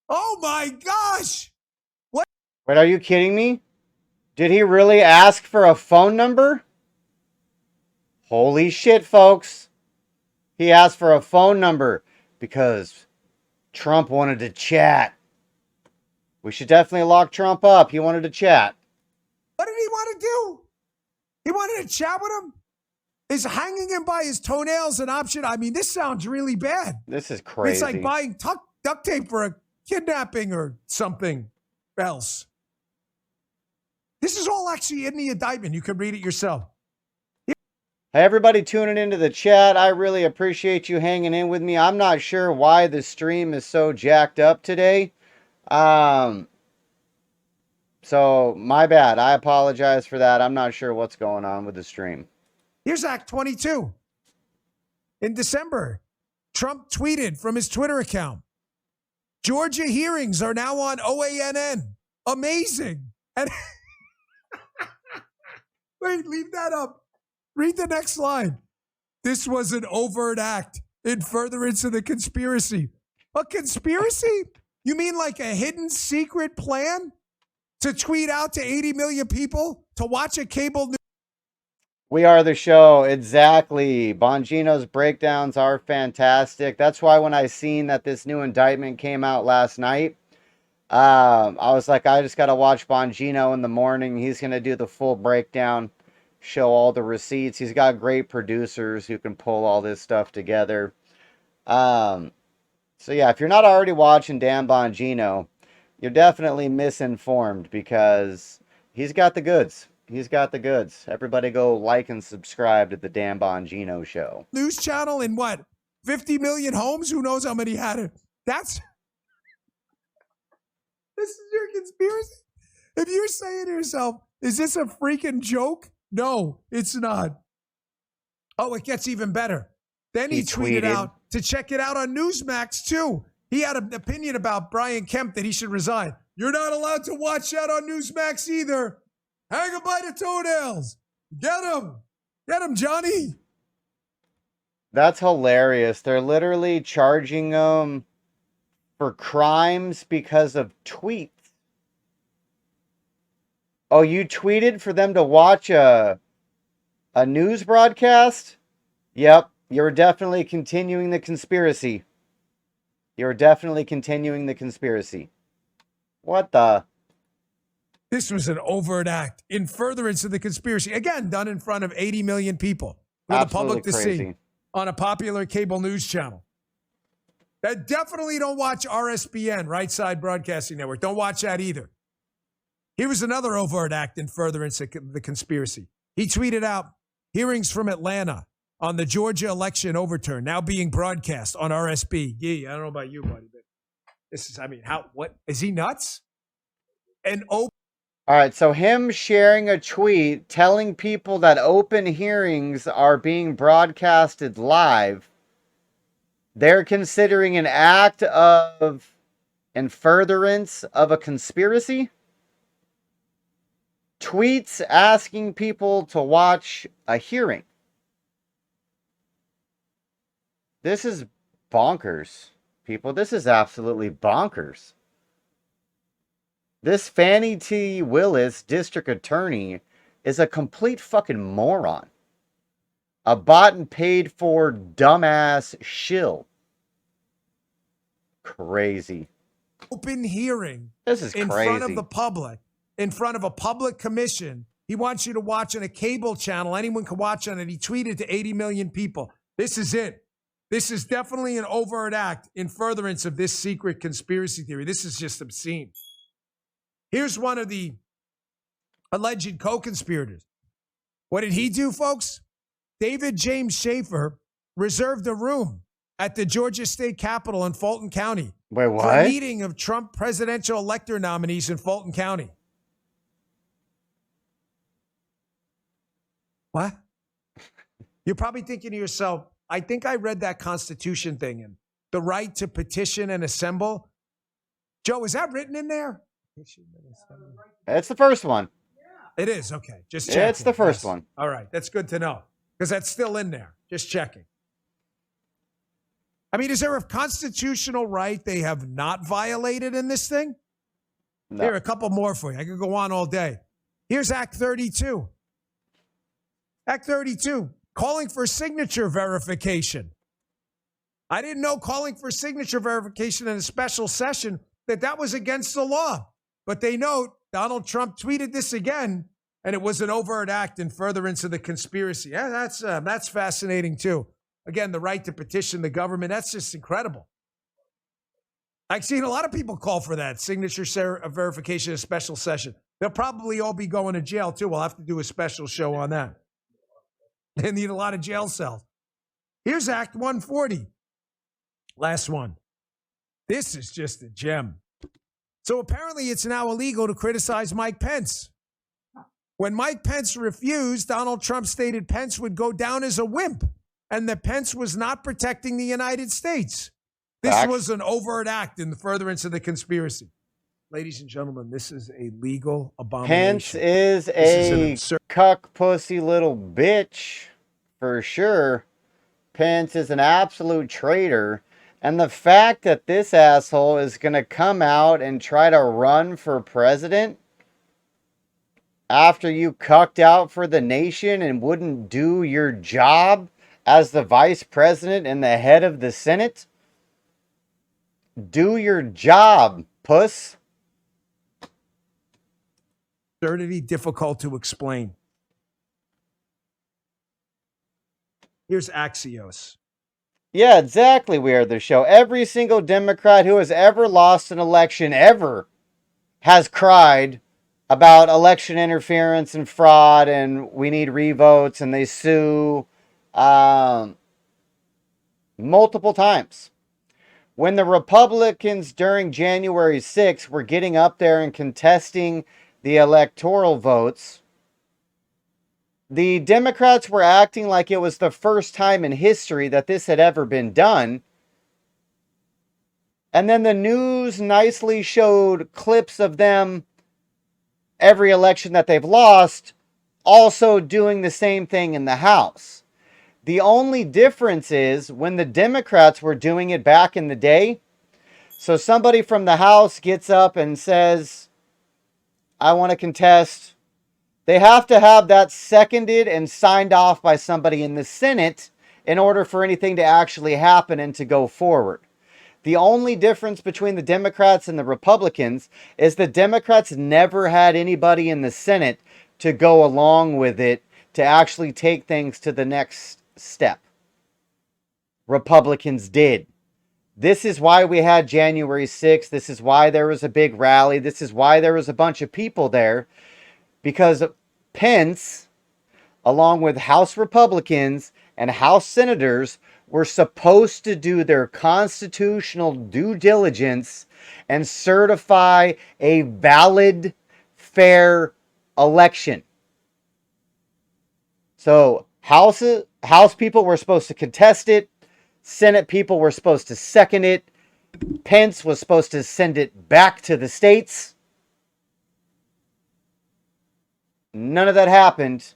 Oh, my gosh. What? Wait, are you kidding me? Did he really ask for a phone number? Holy shit, folks. He asked for a phone number because Trump wanted to chat. We should definitely lock Trump up. He wanted to chat. What did he want to do? He wanted to chat with him? Is hanging him by his toenails an option? I mean, this sounds really bad. This is crazy. It's like buying duct tape for a kidnapping or something else. This is all actually in the indictment. You can read it yourself. Hey, everybody tuning into the chat. I really appreciate you hanging in with me. I'm not sure why the stream is so jacked up today. So my bad. I apologize for that. I'm not sure what's going on with the stream. Here's Act 22. In December, Trump tweeted from his Twitter account, Georgia hearings are now on OANN. Amazing. And wait, leave that up. Read the next line. This was an overt act in furtherance of the conspiracy. A conspiracy? You mean like a hidden secret plan to tweet out to 80 million people to watch a cable news? We are the show. Exactly. Bongino's breakdowns are fantastic. That's why when I seen that this new indictment came out last night, I was like, I just got to watch Bongino in the morning. He's going to do the full breakdown, show all the receipts. He's got great producers who can pull all this stuff together. So yeah, if you're not already watching Dan Bongino, you're definitely misinformed because he's got the goods. He's got the goods. Everybody go like and subscribe to the Dan Bongino Show. News channel in what? 50 million homes? Who knows how many had it? This is your conspiracy? If you're saying to yourself, Is this a freaking joke? No, it's not. Oh, it gets even better. Then he tweeted out to check it out on Newsmax, too. He had an opinion about Brian Kemp that he should resign. You're not allowed to watch that on Newsmax either. Hang him by the toenails. Get him. Get him, Johnny. That's hilarious. They're literally charging him for crimes because of tweets. Oh, you tweeted for them to watch a news broadcast? Yep, you're definitely continuing the conspiracy. You're definitely continuing the conspiracy. What the? This was an overt act in furtherance of the conspiracy. Again, done in front of 80 million people for the public to see on a popular cable news channel. That definitely don't watch RSBN, Right Side Broadcasting Network. Don't watch that either. Here was another overt act in furtherance of the conspiracy. He tweeted out, hearings from Atlanta on the Georgia election overturn now being broadcast on RSB. Yeah, I don't know about you, buddy, but this is, what? Is he nuts? All right, so him sharing a tweet telling people that open hearings are being broadcasted live, they're considering an act of in furtherance of a conspiracy? Tweets asking people to watch a hearing. This is bonkers, people. This is absolutely bonkers. This Fannie T. Willis district attorney is a complete fucking moron. A bought and paid for dumbass shill. Crazy. Open hearing. This is in crazy. Front of the public, in front of a public commission. He wants you to watch on a cable channel. Anyone can watch on it. He tweeted to 80 million people. This is it. This is definitely an overt act in furtherance of this secret conspiracy theory. This is just obscene. Here's one of the alleged co-conspirators. What did he do, folks? David James Schaefer reserved a room at the Georgia State Capitol in Fulton County. Wait, what? For a meeting of Trump presidential elector nominees in Fulton County. What? You're probably thinking to yourself, I think I read that Constitution thing and the right to petition and assemble. Joe, is that written in there? It's the first one. It is. Okay. Just checking. It's the first one. All right. That's good to know because that's still in there. Just checking. I mean, is there a constitutional right they have not violated in this thing? No. Here, a couple more for you. I could go on all day. Here's Act 32. Act 32, calling for signature verification. I didn't know calling for signature verification in a special session that was against the law. But they note Donald Trump tweeted this again, and it was an overt act in furtherance of the conspiracy. Yeah, that's fascinating too. Again, the right to petition the government, that's just incredible. I've seen a lot of people call for that, signature verification in a special session. They'll probably all be going to jail too. We'll have to do a special show on that. They need a lot of jail cells. Here's Act 140. Last one. This is just a gem. So apparently it's now illegal to criticize Mike Pence. When Mike Pence refused, Donald Trump stated Pence would go down as a wimp and that Pence was not protecting the United States. This was an overt act in the furtherance of the conspiracy. Ladies and gentlemen, this is a legal abomination. Pence is a cuck pussy little bitch for sure. Pence is an absolute traitor. And the fact that this asshole is going to come out and try to run for president after you cucked out for the nation and wouldn't do your job as the vice president and the head of the Senate, do your job, puss. Absurdity difficult to explain. Here's Axios. Yeah, exactly. We are the show. Every single Democrat who has ever lost an election ever has cried about election interference and fraud and we need revotes, and they sue multiple times. When the Republicans during January 6th were getting up there and contesting the electoral votes, the Democrats were acting like it was the first time in history that this had ever been done. And then the news nicely showed clips of them every election that they've lost also doing the same thing in the House. The only difference is when the Democrats were doing it back in the day, so somebody from the House gets up and says, I want to contest. They have to have that seconded and signed off by somebody in the Senate in order for anything to actually happen and to go forward. The only difference between the Democrats and the Republicans is the Democrats never had anybody in the Senate to go along with it to actually take things to the next step. Republicans did. This is why we had January 6th. This is why there was a big rally. This is why there was a bunch of people there. Because Pence, along with House Republicans and House Senators, were supposed to do their constitutional due diligence and certify a valid, fair election. So House people were supposed to contest it. Senate people were supposed to second it. Pence was supposed to send it back to the states. None of that happened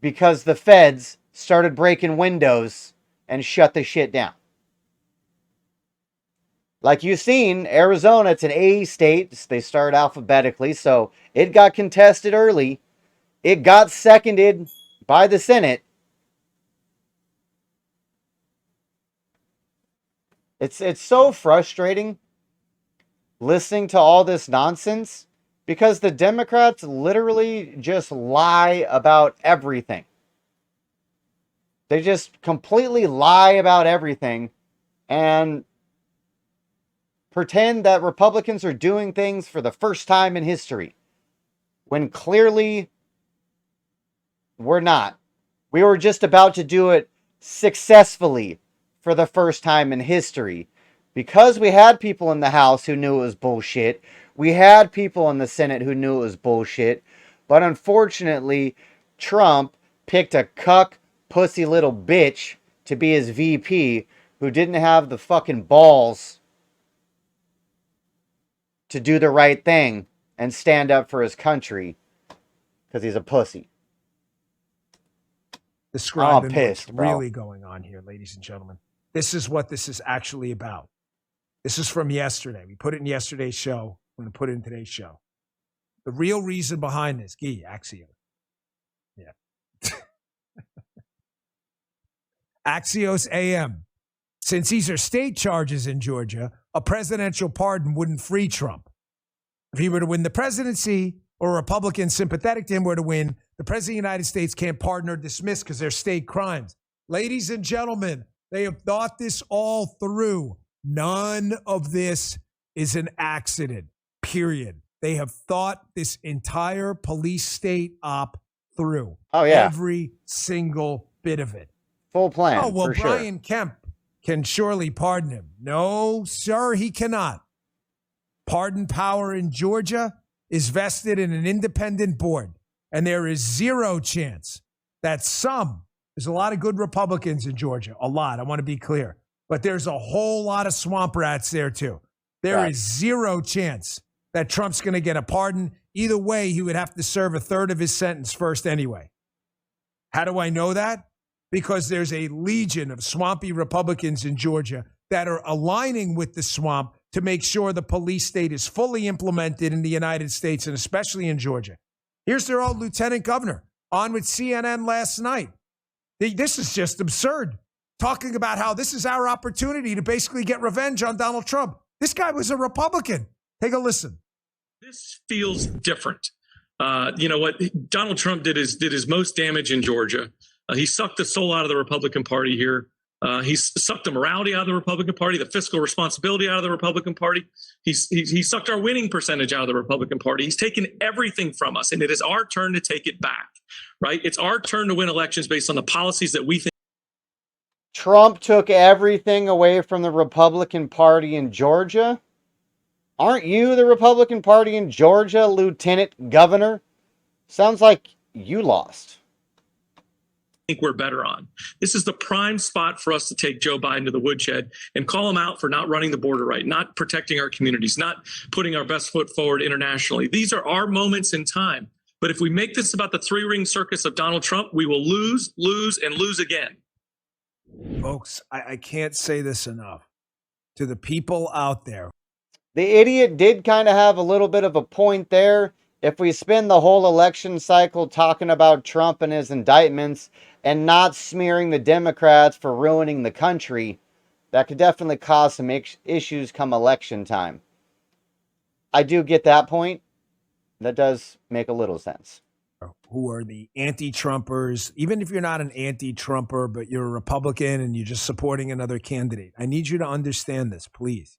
because the feds started breaking windows and shut the shit down. Like you've seen, Arizona, it's an A state. They start alphabetically, so it got contested early. It got seconded by the Senate. It's so frustrating listening to all this nonsense because the Democrats literally just lie about everything. They just completely lie about everything and pretend that Republicans are doing things for the first time in history, when clearly we're not. We were just about to do it successfully for the first time in history. Because we had people in the House who knew it was bullshit. We had people in the Senate who knew it was bullshit. But unfortunately, Trump picked a cuck, pussy little bitch to be his VP who didn't have the fucking balls to do the right thing and stand up for his country because he's a pussy. Describing pissed, what's bro. really going on here, ladies and gentlemen. This is what this is actually about. This is from yesterday. We put it in yesterday's show. I'm going to put it in today's show. The real reason behind this, Axios. Yeah. Axios AM. Since these are state charges in Georgia, a presidential pardon wouldn't free Trump. If he were to win the presidency, or a Republican sympathetic to him were to win, the president of the United States can't pardon or dismiss because they're state crimes. Ladies and gentlemen, they have thought this all through. None of this is an accident, period. They have thought this entire police state op through. Oh, yeah. Every single bit of it. Full plan. Oh, well, for Brian sure. Kemp can surely pardon him. No, sir, he cannot. Pardon power in Georgia is vested in an independent board, and there is zero chance that there's a lot of good Republicans in Georgia, a lot, I want to be clear, but there's a whole lot of swamp rats there too. There is zero chance that Trump's going to get a pardon. Either way, he would have to serve a third of his sentence first anyway. How do I know that? Because there's a legion of swampy Republicans in Georgia that are aligning with the swamp to make sure the police state is fully implemented in the United States and especially in Georgia. Here's their old lieutenant governor on with CNN last night. This is just absurd. Talking about how this is our opportunity to basically get revenge on Donald Trump. This guy was a Republican. Take a listen. This feels different. You know what? Donald Trump did his most damage in Georgia. He sucked the soul out of the Republican Party here. He sucked the morality out of the Republican Party, the fiscal responsibility out of the Republican Party. He sucked our winning percentage out of the Republican Party. He's taken everything from us, and it is our turn to take it back, right? It's our turn to win elections based on the policies that we think. Trump took everything away from the Republican Party in Georgia. Aren't you the Republican Party in Georgia, Lieutenant Governor? Sounds like you lost. Think we're better on. This is the prime spot for us to take Joe Biden to the woodshed and call him out for not running the border right, not protecting our communities, not putting our best foot forward internationally. These are our moments in time. But if we make this about the three-ring circus of Donald Trump, we will lose, and lose again. Folks, I can't say this enough. To the people out there. The idiot did kind of have a little bit of a point there. If we spend the whole election cycle talking about Trump and his indictments and not smearing the Democrats for ruining the country, that could definitely cause some issues come election time. I do get that point. That does make a little sense. Who are the anti-Trumpers, even if you're not an anti-Trumper, but you're a Republican and you're just supporting another candidate. I need you to understand this, please.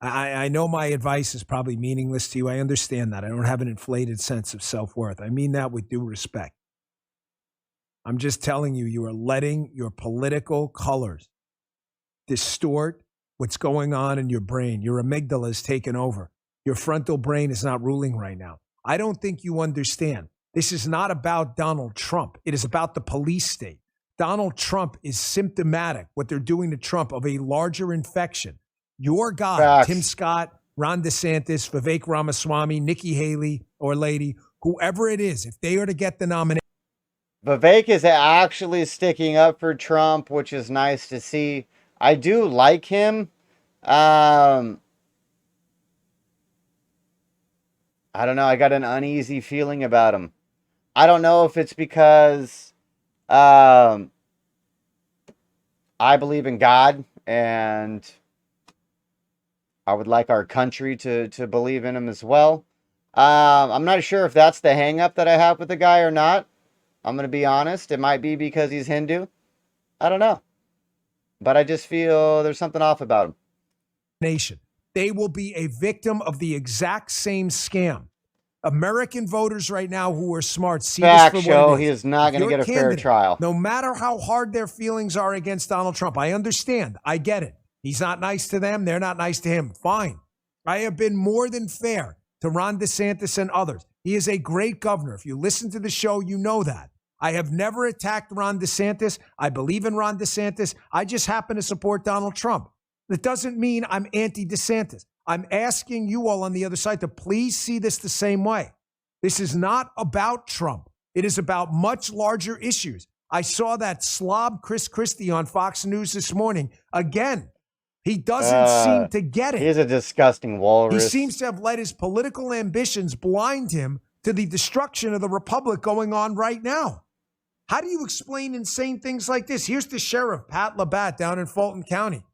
I know my advice is probably meaningless to you. I understand that. I don't have an inflated sense of self-worth. I mean that with due respect. I'm just telling you, you are letting your political colors distort what's going on in your brain. Your amygdala is taken over. Your frontal brain is not ruling right now. I don't think you understand. This is not about Donald Trump. It is about the police state. Donald Trump is symptomatic, what they're doing to Trump, of a larger infection. Your guy, Facts. Tim Scott, Ron DeSantis, Vivek Ramaswamy, Nikki Haley, or lady, whoever it is, if they are to get the nomination. Vivek is actually sticking up for Trump, which is nice to see. I do like him. I don't know. I got an uneasy feeling about him. I don't know if it's because I believe in God and I would like our country to believe in him as well. I'm not sure if that's the hang up that I have with the guy or not. I'm going to be honest. It might be because he's Hindu. I don't know. But I just feel there's something off about him. Nation. They will be a victim of the exact same scam. American voters right now who are smart see Fact this for show, what it is. he is not going to get a fair trial. No matter how hard their feelings are against Donald Trump, I understand. I get it. He's not nice to them. They're not nice to him. Fine. I have been more than fair to Ron DeSantis and others. He is a great governor. If you listen to the show, you know that. I have never attacked Ron DeSantis. I believe in Ron DeSantis. I just happen to support Donald Trump. That doesn't mean I'm anti-DeSantis. I'm asking you all on the other side to please see this the same way. This is not about Trump. It is about much larger issues. I saw that slob Chris Christie on Fox News this morning. Again, he doesn't seem to get it. He's a disgusting walrus. He seems to have let his political ambitions blind him to the destruction of the republic going on right now. How do you explain insane things like this? Here's the sheriff, Pat Labatt, down in Fulton County,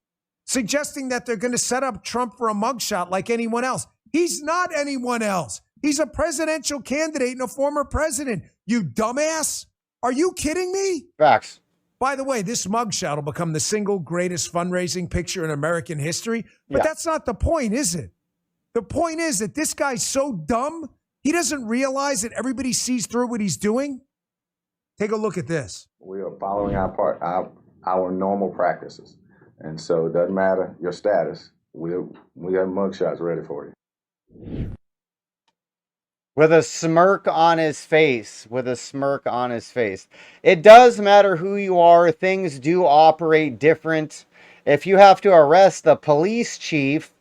suggesting that they're going to set up Trump for a mugshot like anyone else. He's not anyone else. He's a presidential candidate and a former president. You dumbass. Are you kidding me? Facts. By the way, this mugshot will become the single greatest fundraising picture in American history. But that's not the point, is it? The point is that this guy's so dumb, he doesn't realize that everybody sees through what he's doing. Take a look at this. We are following our normal practices. And so it doesn't matter your status. We have mugshots ready for you. With a smirk on his face. It does matter who you are. Things do operate different. If you have to arrest the police chief,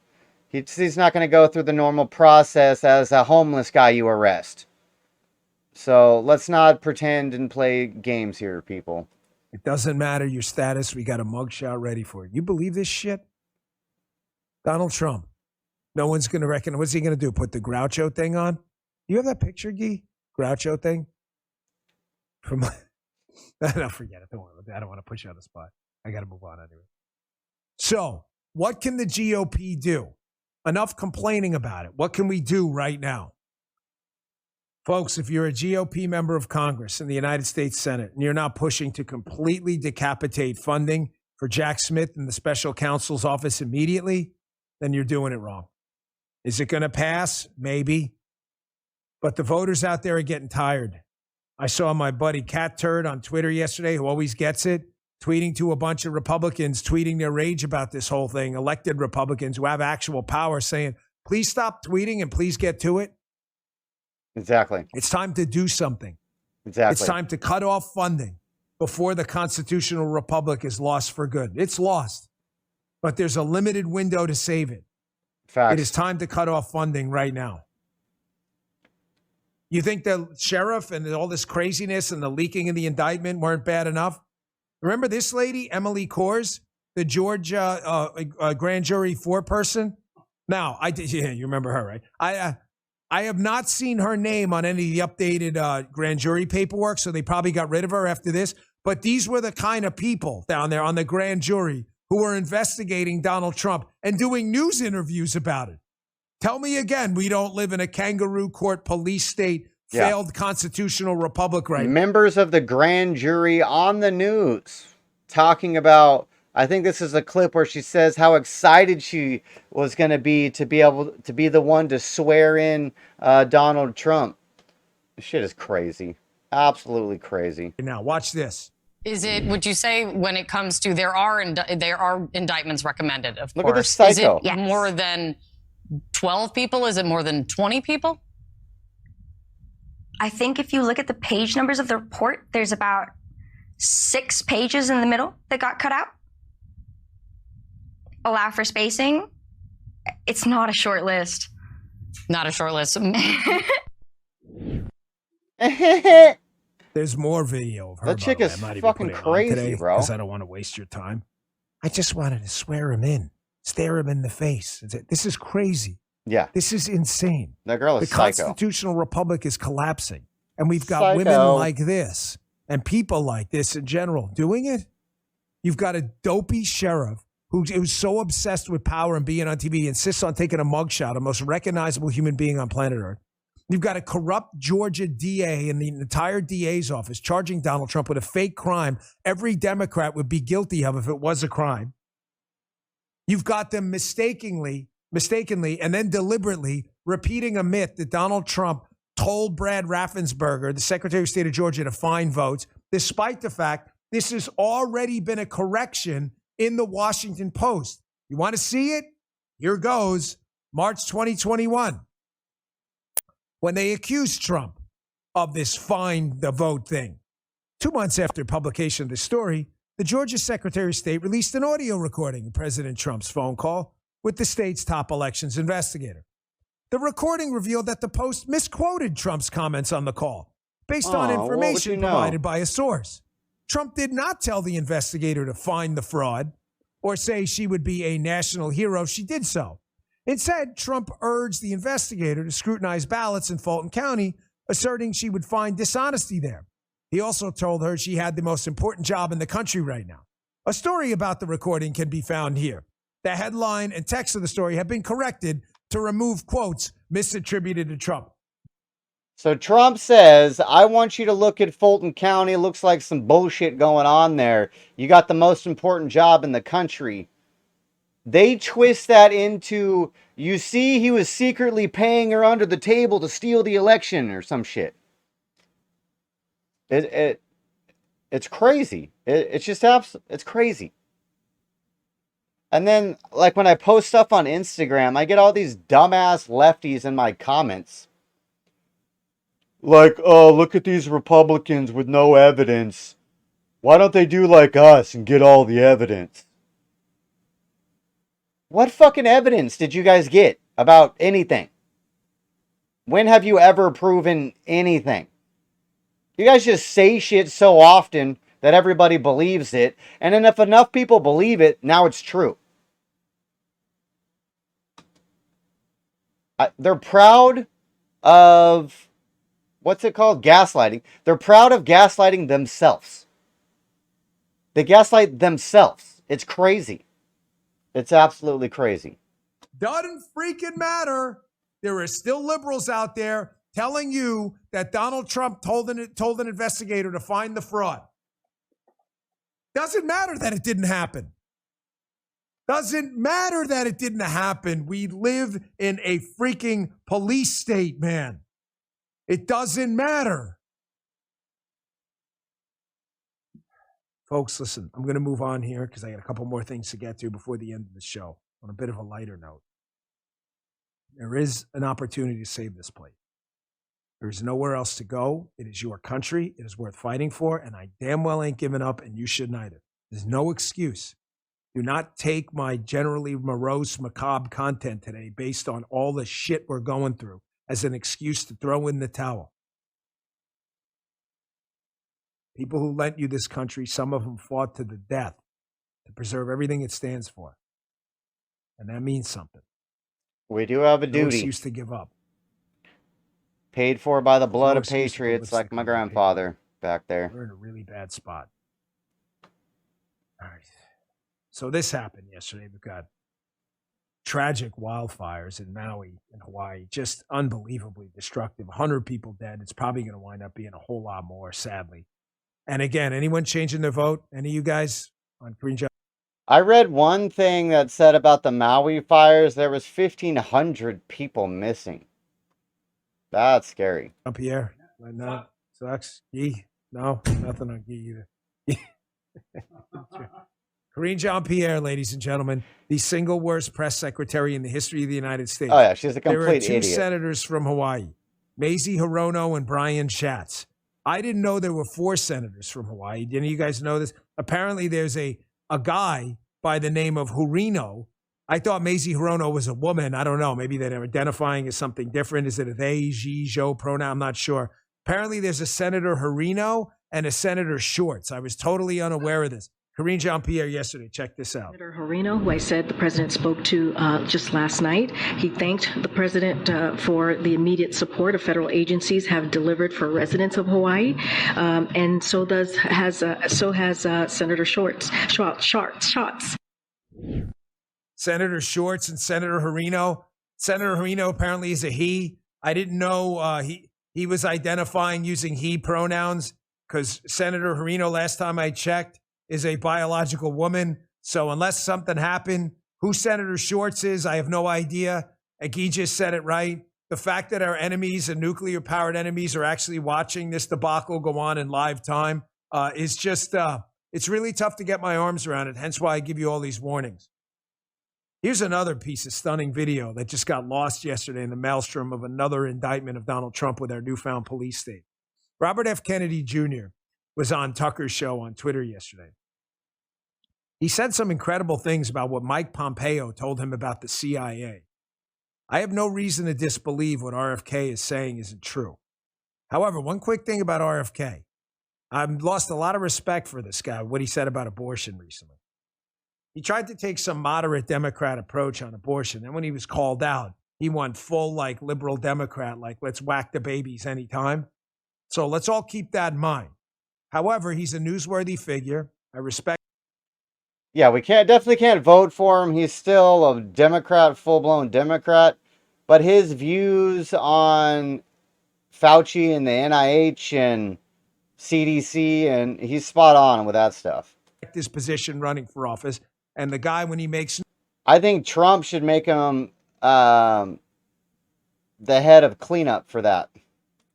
he's not going to go through the normal process as a homeless guy you arrest. So let's not pretend and play games here, people. It doesn't matter your status. We got a mugshot ready for you. You believe this shit? Donald Trump. No one's going to recognize. What's he going to do? Put the Groucho thing on? You have that picture, Guy? Groucho thing? From no, forget it. Don't worry. I don't want to put you on the spot. I got to move on anyway. So, what can the GOP do? Enough complaining about it. What can we do right now? Folks, if you're a GOP member of Congress in the United States Senate and you're not pushing to completely decapitate funding for Jack Smith and the special counsel's office immediately, then you're doing it wrong. Is it going to pass? Maybe. But the voters out there are getting tired. I saw my buddy Cat Turd on Twitter yesterday, who always gets it, tweeting to a bunch of Republicans, tweeting their rage about this whole thing, elected Republicans who have actual power, saying, Please stop tweeting and please get to it. Exactly. It's time to do something. Exactly. It's time to cut off funding before the constitutional republic is lost for good. It's lost, but there's a limited window to save it. Facts. It is time to cut off funding right now. You think the sheriff and all this craziness and the leaking of the indictment weren't bad enough? Remember this lady, Emily Kors, the Georgia grand jury foreperson? Now, yeah, you remember her, right? I have not seen her name on any of the updated grand jury paperwork, so they probably got rid of her after this. But these were the kind of people down there on the grand jury who were investigating Donald Trump and doing news interviews about it. Tell me again, we don't live in a kangaroo court police state, failed constitutional republic right now. Members of the grand jury on the news talking about, I think this is a clip where she says how excited she was going to be able to be the one to swear in Donald Trump. This shit is crazy. Absolutely crazy. Now, watch this. Is it, would you say, when it comes to, there are indictments recommended, of course. Look at this psycho. Is it more than 12 people? Is it more than 20 people? I think if you look at the page numbers of the report, there's about 6 pages in the middle that got cut out. Allow for spacing. It's not a short list. Not a short list. There's more video of her. That chick is fucking crazy, bro. Because I don't want to waste your time. I just wanted to swear him in, stare him in the face. This is crazy. Yeah. This is insane. That girl is the psycho. constitutional republic is collapsing. And we've got women like this and people like this in general doing it. You've got a dopey sheriff who's so obsessed with power and being on TV, insists on taking a mugshot, the most recognizable human being on planet Earth. You've got a corrupt Georgia DA in the entire DA's office charging Donald Trump with a fake crime every Democrat would be guilty of if it was a crime. You've got them mistakenly, and then deliberately repeating a myth that Donald Trump told Brad Raffensperger, the Secretary of State of Georgia, to find votes, despite the fact this has already been a correction in the Washington Post. You want to see it? Here goes. March 2021. When they accused Trump of this find the vote thing. 2 months after publication of the story, the Georgia Secretary of State released an audio recording of President Trump's phone call with the state's top elections investigator. The recording revealed that the Post misquoted Trump's comments on the call based on information provided by a source. Trump did not tell the investigator to find the fraud or say she would be a national hero if she did so. Instead, Trump urged the investigator to scrutinize ballots in Fulton County, asserting she would find dishonesty there. He also told her she had the most important job in the country right now. A story about the recording can be found here. The headline and text of the story have been corrected to remove quotes misattributed to Trump. So Trump says, I want you to look at Fulton County. It looks like some bullshit going on there. You got the most important job in the country. They twist that into, you see, he was secretly paying her under the table to steal the election or some shit. It's crazy. It's just it's crazy. And then, like, when I post stuff on Instagram, I get all these dumbass lefties in my comments. Like, oh, look at these Republicans with no evidence. Why don't they do like us and get all the evidence? What fucking evidence did you guys get about anything? When have you ever proven anything? You guys just say shit so often that everybody believes it. And then if enough people believe it, now it's true. They're proud of, what's it called? Gaslighting. They're proud of gaslighting themselves. They gaslight themselves. It's crazy. It's absolutely crazy. Doesn't freaking matter. There are still liberals out there telling you that Donald Trump told an investigator to find the fraud. Doesn't matter that it didn't happen. Doesn't matter that it didn't happen. We live in a freaking police state, man. It doesn't matter. Folks, listen, I'm going to move on here because I got a couple more things to get to before the end of the show on a bit of a lighter note. There is an opportunity to save this place. There is nowhere else to go. It is your country. It is worth fighting for, and I damn well ain't giving up, and you shouldn't either. There's no excuse. Do not take my generally morose, macabre content today based on all the shit we're going through as an excuse to throw in the towel. People who lent you this country, some of them fought to the death to preserve everything it stands for. And that means something. We do have a No duty. excuse to give up. Paid for by the blood No of excuse to put patriots like lipstick my on the pig. grandfather back there. We're in a really bad spot. All right. So this happened yesterday. We've got tragic wildfires in Maui in Hawaii. Just unbelievably destructive. 100 people dead. It's probably going to wind up being a whole lot more, sadly. And again, anyone changing their vote? Any of you guys on Green Jump? I read one thing that said about the Maui fires, there was 1,500 people missing. That's scary. Pierre? No. Sucks. Gee? No, nothing on Gee either. Karine Jean-Pierre, ladies and gentlemen, the single worst press secretary in the history of the United States. Oh, yeah, she's a complete There are two idiot. senators from Hawaii, Mazie Hirono and Brian Schatz. I didn't know there were 4 senators from Hawaii. Did any of you guys know this? Apparently, there's a guy by the name of Hurino. I thought Mazie Hirono was a woman. I don't know. Maybe they're identifying as something different. Is it a they, she, jo pronoun? I'm not sure. Apparently, there's a Senator Hurino and a Senator Shorts. I was totally unaware of this. Karine Jean-Pierre yesterday. Check this out. Senator Horino, who I said the president spoke to just last night, he thanked the president for the immediate support of federal agencies have delivered for residents of Hawaii, and so has Senator Shorts. Senator Shorts and Senator Horino. Senator Horino apparently is a he. I didn't know he was identifying using he pronouns because Senator Horino, last time I checked, is a biological woman. So unless something happened, who Senator Shorts is, I have no idea. Aggie just said it right. The fact that our enemies and nuclear-powered enemies are actually watching this debacle go on in live time is just, it's really tough to get my arms around it, hence why I give you all these warnings. Here's another piece of stunning video that just got lost yesterday in the maelstrom of another indictment of Donald Trump with our newfound police state. Robert F. Kennedy Jr. was on Tucker's show on Twitter yesterday. He said some incredible things about what Mike Pompeo told him about the CIA. I have no reason to disbelieve what RFK is saying isn't true. However, one quick thing about RFK. I've lost a lot of respect for this guy, what he said about abortion recently. He tried to take some moderate Democrat approach on abortion. And when he was called out, he went full like liberal Democrat, like let's whack the babies anytime. So let's all keep that in mind. However, he's a newsworthy figure. I respect. Yeah, we definitely can't vote for him. He's still a Democrat, full-blown Democrat. But his views on Fauci and the NIH and CDC, and he's spot on with that stuff. His position running for office, and the guy when he makes. I think Trump should make him the head of cleanup for that.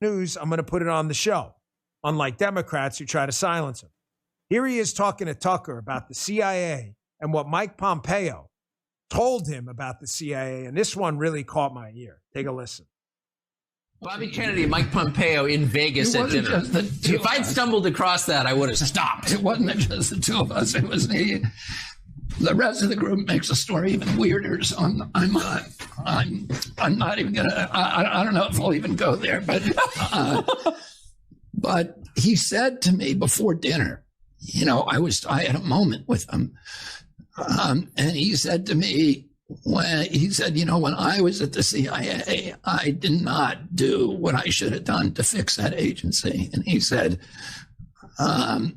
News, I'm going to put it on the show, unlike Democrats who try to silence him. Here he is talking to Tucker about the CIA and what Mike Pompeo told him about the CIA, and this one really caught my ear. Take a listen. Bobby Kennedy and Mike Pompeo in Vegas at dinner. If I'd stumbled across that, I would have stopped. It wasn't just the two of us. It was me. The rest of the group makes the story even weirder. So I'm not even gonna. I don't know if I'll even go there. But he said to me before dinner, you know, I had a moment with him, and he said to me, when I was at the CIA, I did not do what I should have done to fix that agency. And he said, and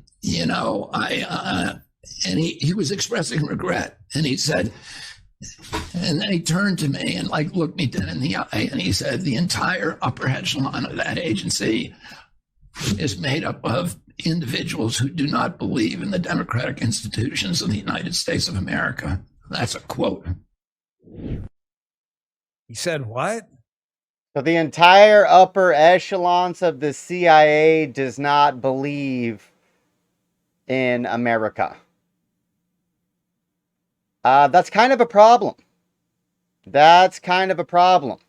he was expressing regret. And he said, and then he turned to me and looked me dead in the eye. And he said, the entire upper echelon of that agency is made up of individuals who do not believe in the democratic institutions of the United States of America. That's a quote. He said what? So the entire upper echelons of the CIA does not believe in America. That's kind of a problem. That's kind of a problem.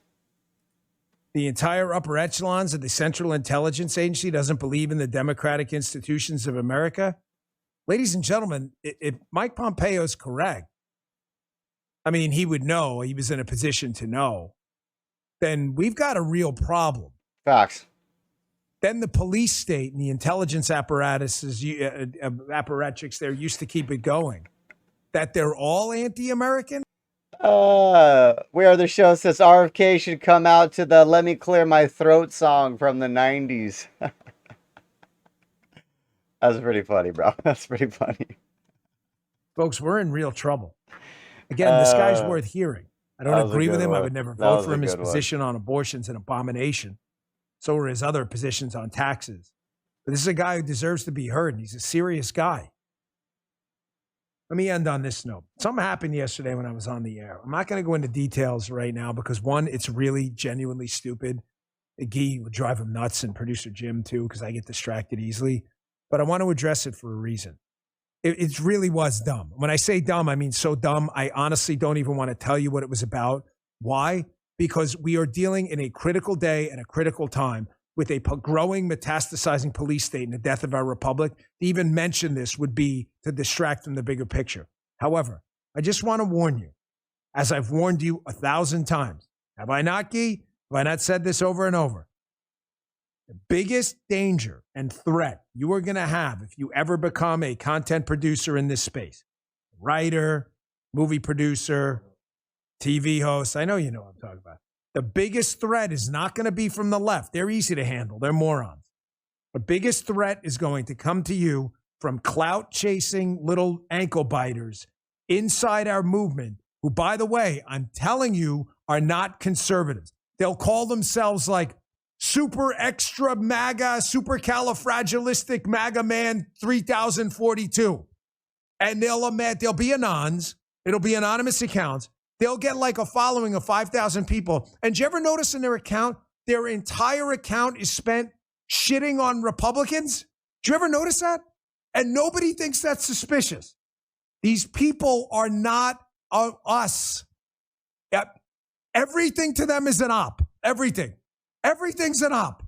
The entire upper echelons of the Central Intelligence Agency doesn't believe in the democratic institutions of America. Ladies and gentlemen, if Mike Pompeo is correct, I mean, he would know, he was in a position to know, then we've got a real problem. Facts. Then the police state and the intelligence apparatuses, apparatchiks there used to keep it going. That they're all anti-American? We Are the Show says RFK should come out to the Let Me Clear My Throat song from the 90s. That's pretty funny, bro. That's pretty funny. Folks, we're in real trouble. Again, this guy's worth hearing. I don't agree with him. I would never vote for him. His position on abortion's an abomination. So are his other positions on taxes. But this is a guy who deserves to be heard, and he's a serious guy. Let me end on this note. Something happened yesterday when I was on the air. I'm not going to go into details right now because, one, it's really genuinely stupid. Guy would drive him nuts, and producer Jim, too, because I get distracted easily. But I want to address it for a reason. It really was dumb. When I say dumb, I mean so dumb, I honestly don't even want to tell you what it was about. Why? Because we are dealing in a critical day and a critical time with a growing, metastasizing police state and the death of our republic. To even mention this would be to distract from the bigger picture. However, I just want to warn you, as I've warned you 1,000 times. Have I not, Guy? Have I not said this over and over? The biggest danger and threat you are going to have if you ever become a content producer in this space, writer, movie producer, TV host, I know you know what I'm talking about. The biggest threat is not going to be from the left. They're easy to handle. They're morons. The biggest threat is going to come to you from clout-chasing little ankle biters inside our movement who, by the way, I'm telling you, are not conservatives. They'll call themselves like super extra MAGA, supercalifragilistic MAGA man 3042. And they'll be anons. It'll be anonymous accounts. They'll get like a following of 5,000 people. And do you ever notice in their account, their entire account is spent shitting on Republicans? Do you ever notice that? And nobody thinks that's suspicious. These people are not us. Yep. Everything to them is an op. Everything. Everything's an op.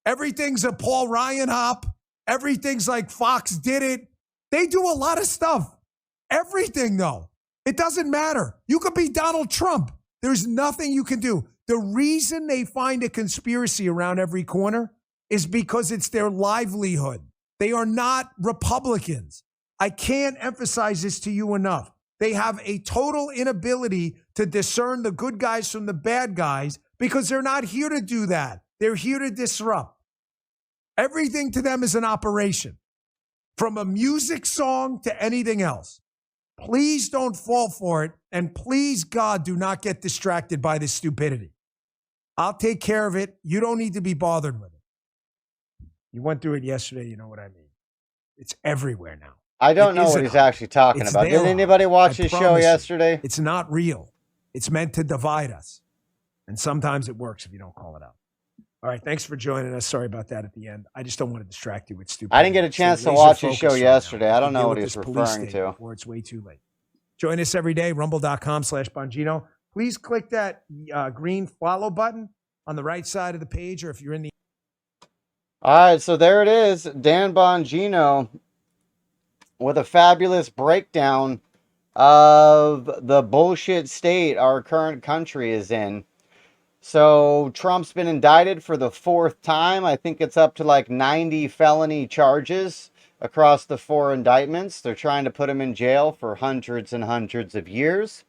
Everything's a Paul Ryan op. Everything's like Fox did it. They do a lot of stuff. Everything, though. It doesn't matter. You could be Donald Trump. There's nothing you can do. The reason they find a conspiracy around every corner is because it's their livelihood. They are not Republicans. I can't emphasize this to you enough. They have a total inability to discern the good guys from the bad guys because they're not here to do that. They're here to disrupt. Everything to them is an operation, from a music song to anything else. Please don't fall for it, and please, God, do not get distracted by this stupidity. I'll take care of it. You don't need to be bothered with it. You went through it yesterday. You know what I mean. It's everywhere now. I don't know what he's actually talking about. Did anybody watch his show yesterday? It's not real. It's meant to divide us. And sometimes it works if you don't call it out. All right, thanks for joining us. Sorry about that at the end. I just don't want to distract you with stupid. I didn't get a chance to watch his show yesterday. I don't know what he's referring to. Before it's way too late. Join us every day, rumble.com/Bongino. Please click that green follow button on the right side of the page, or if you're in the... All right, so there it is. Dan Bongino with a fabulous breakdown of the bullshit state our current country is in. So Trump's been indicted for the 4th time. I think it's up to like 90 felony charges across the 4 indictments. They're trying to put him in jail for hundreds and hundreds of years.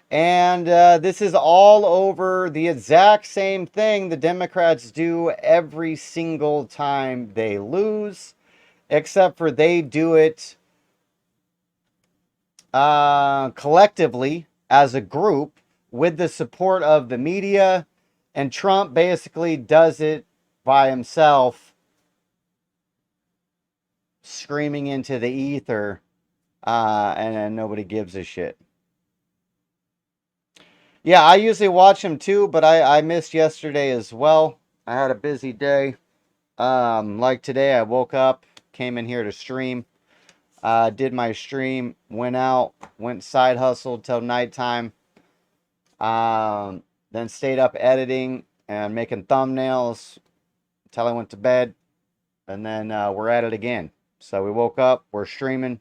And this is all over the exact same thing the Democrats do every single time they lose, except for they do it collectively as a group with the support of the media, and Trump basically does it by himself, screaming into the ether, and then nobody gives a shit. Yeah, I usually watch him too, but I missed yesterday as well. I had a busy day. Like today, I woke up, came in here to stream, did my stream, went out, went side hustled till nighttime. Then stayed up editing and making thumbnails until I went to bed. And then we're at it again. So we woke up, we're streaming.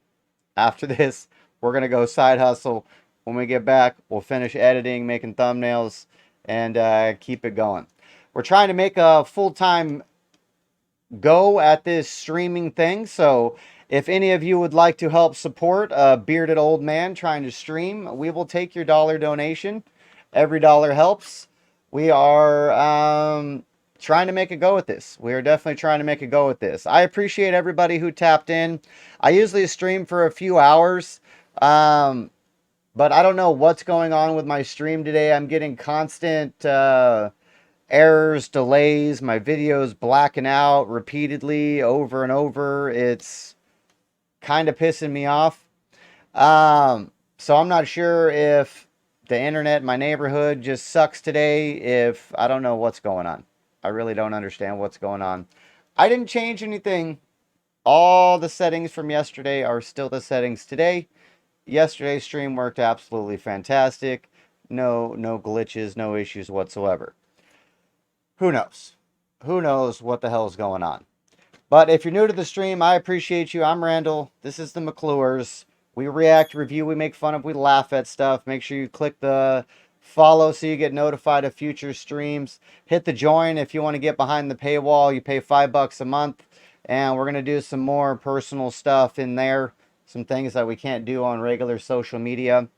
After this, we're going to go side hustle. When we get back, we'll finish editing, making thumbnails, and keep it going. We're trying to make a full-time go at this streaming thing. So if any of you would like to help support a bearded old man trying to stream, we will take your dollar donation. Every dollar helps. We are trying to make a go at this. We are definitely trying to make a go at this. I appreciate everybody who tapped in. I usually stream for a few hours, but I don't know what's going on with my stream today. I'm getting constant errors, delays, my videos blacking out repeatedly over and over. It's kind of pissing me off. So I'm not sure if the internet in my neighborhood just sucks today, if I don't know what's going on. I really don't understand what's going on. I didn't change anything. All the settings from yesterday are still the settings today. Yesterday's stream worked absolutely fantastic. No glitches, no issues whatsoever. Who knows? Who knows what the hell is going on? But if you're new to the stream, I appreciate you. I'm Randall. This is the McClures. We react, review, we make fun of, we laugh at stuff. Make sure you click the follow so you get notified of future streams. Hit the join if you want to get behind the paywall. You pay $5 a month. And we're going to do some more personal stuff in there. Some things that we can't do on regular social media.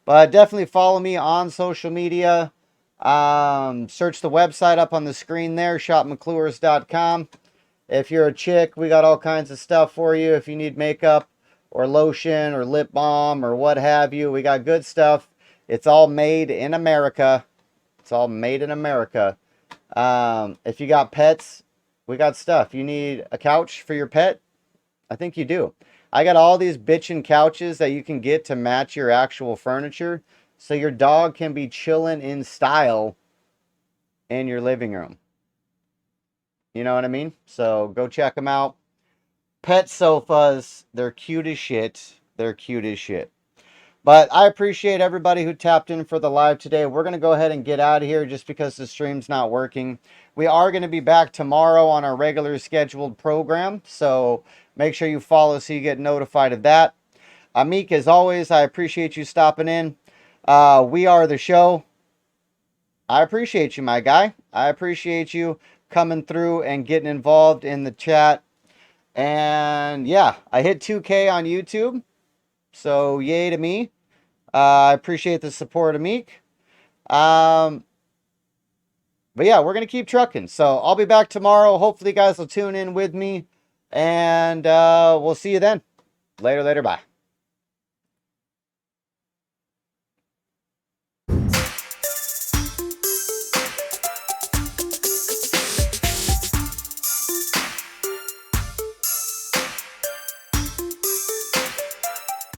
But definitely follow me on social media. Search the website up on the screen there, shopmcclures.com. If you're a chick, we got all kinds of stuff for you. If you need makeup or lotion or lip balm or what have you, we got good stuff. It's all made in America. It's all made in America. If you got pets, we got stuff. You need a couch for your pet? I think you do. I got all these bitchin' couches that you can get to match your actual furniture, so your dog can be chilling in style in your living room. You know what I mean? So go check them out. Pet sofas, they're cute as shit. They're cute as shit. But I appreciate everybody who tapped in for the live today. We're going to go ahead and get out of here just because the stream's not working. We are going to be back tomorrow on our regular scheduled program. So make sure you follow so you get notified of that. Amik, as always, I appreciate you stopping in. We are the show. I appreciate you, my guy. I appreciate you coming through and getting involved in the chat. And yeah, I hit 2K on YouTube. So yay to me. I appreciate the support, Amik. But yeah, we're going to keep trucking. So I'll be back tomorrow. Hopefully you guys will tune in with me. And we'll see you then. Later, bye.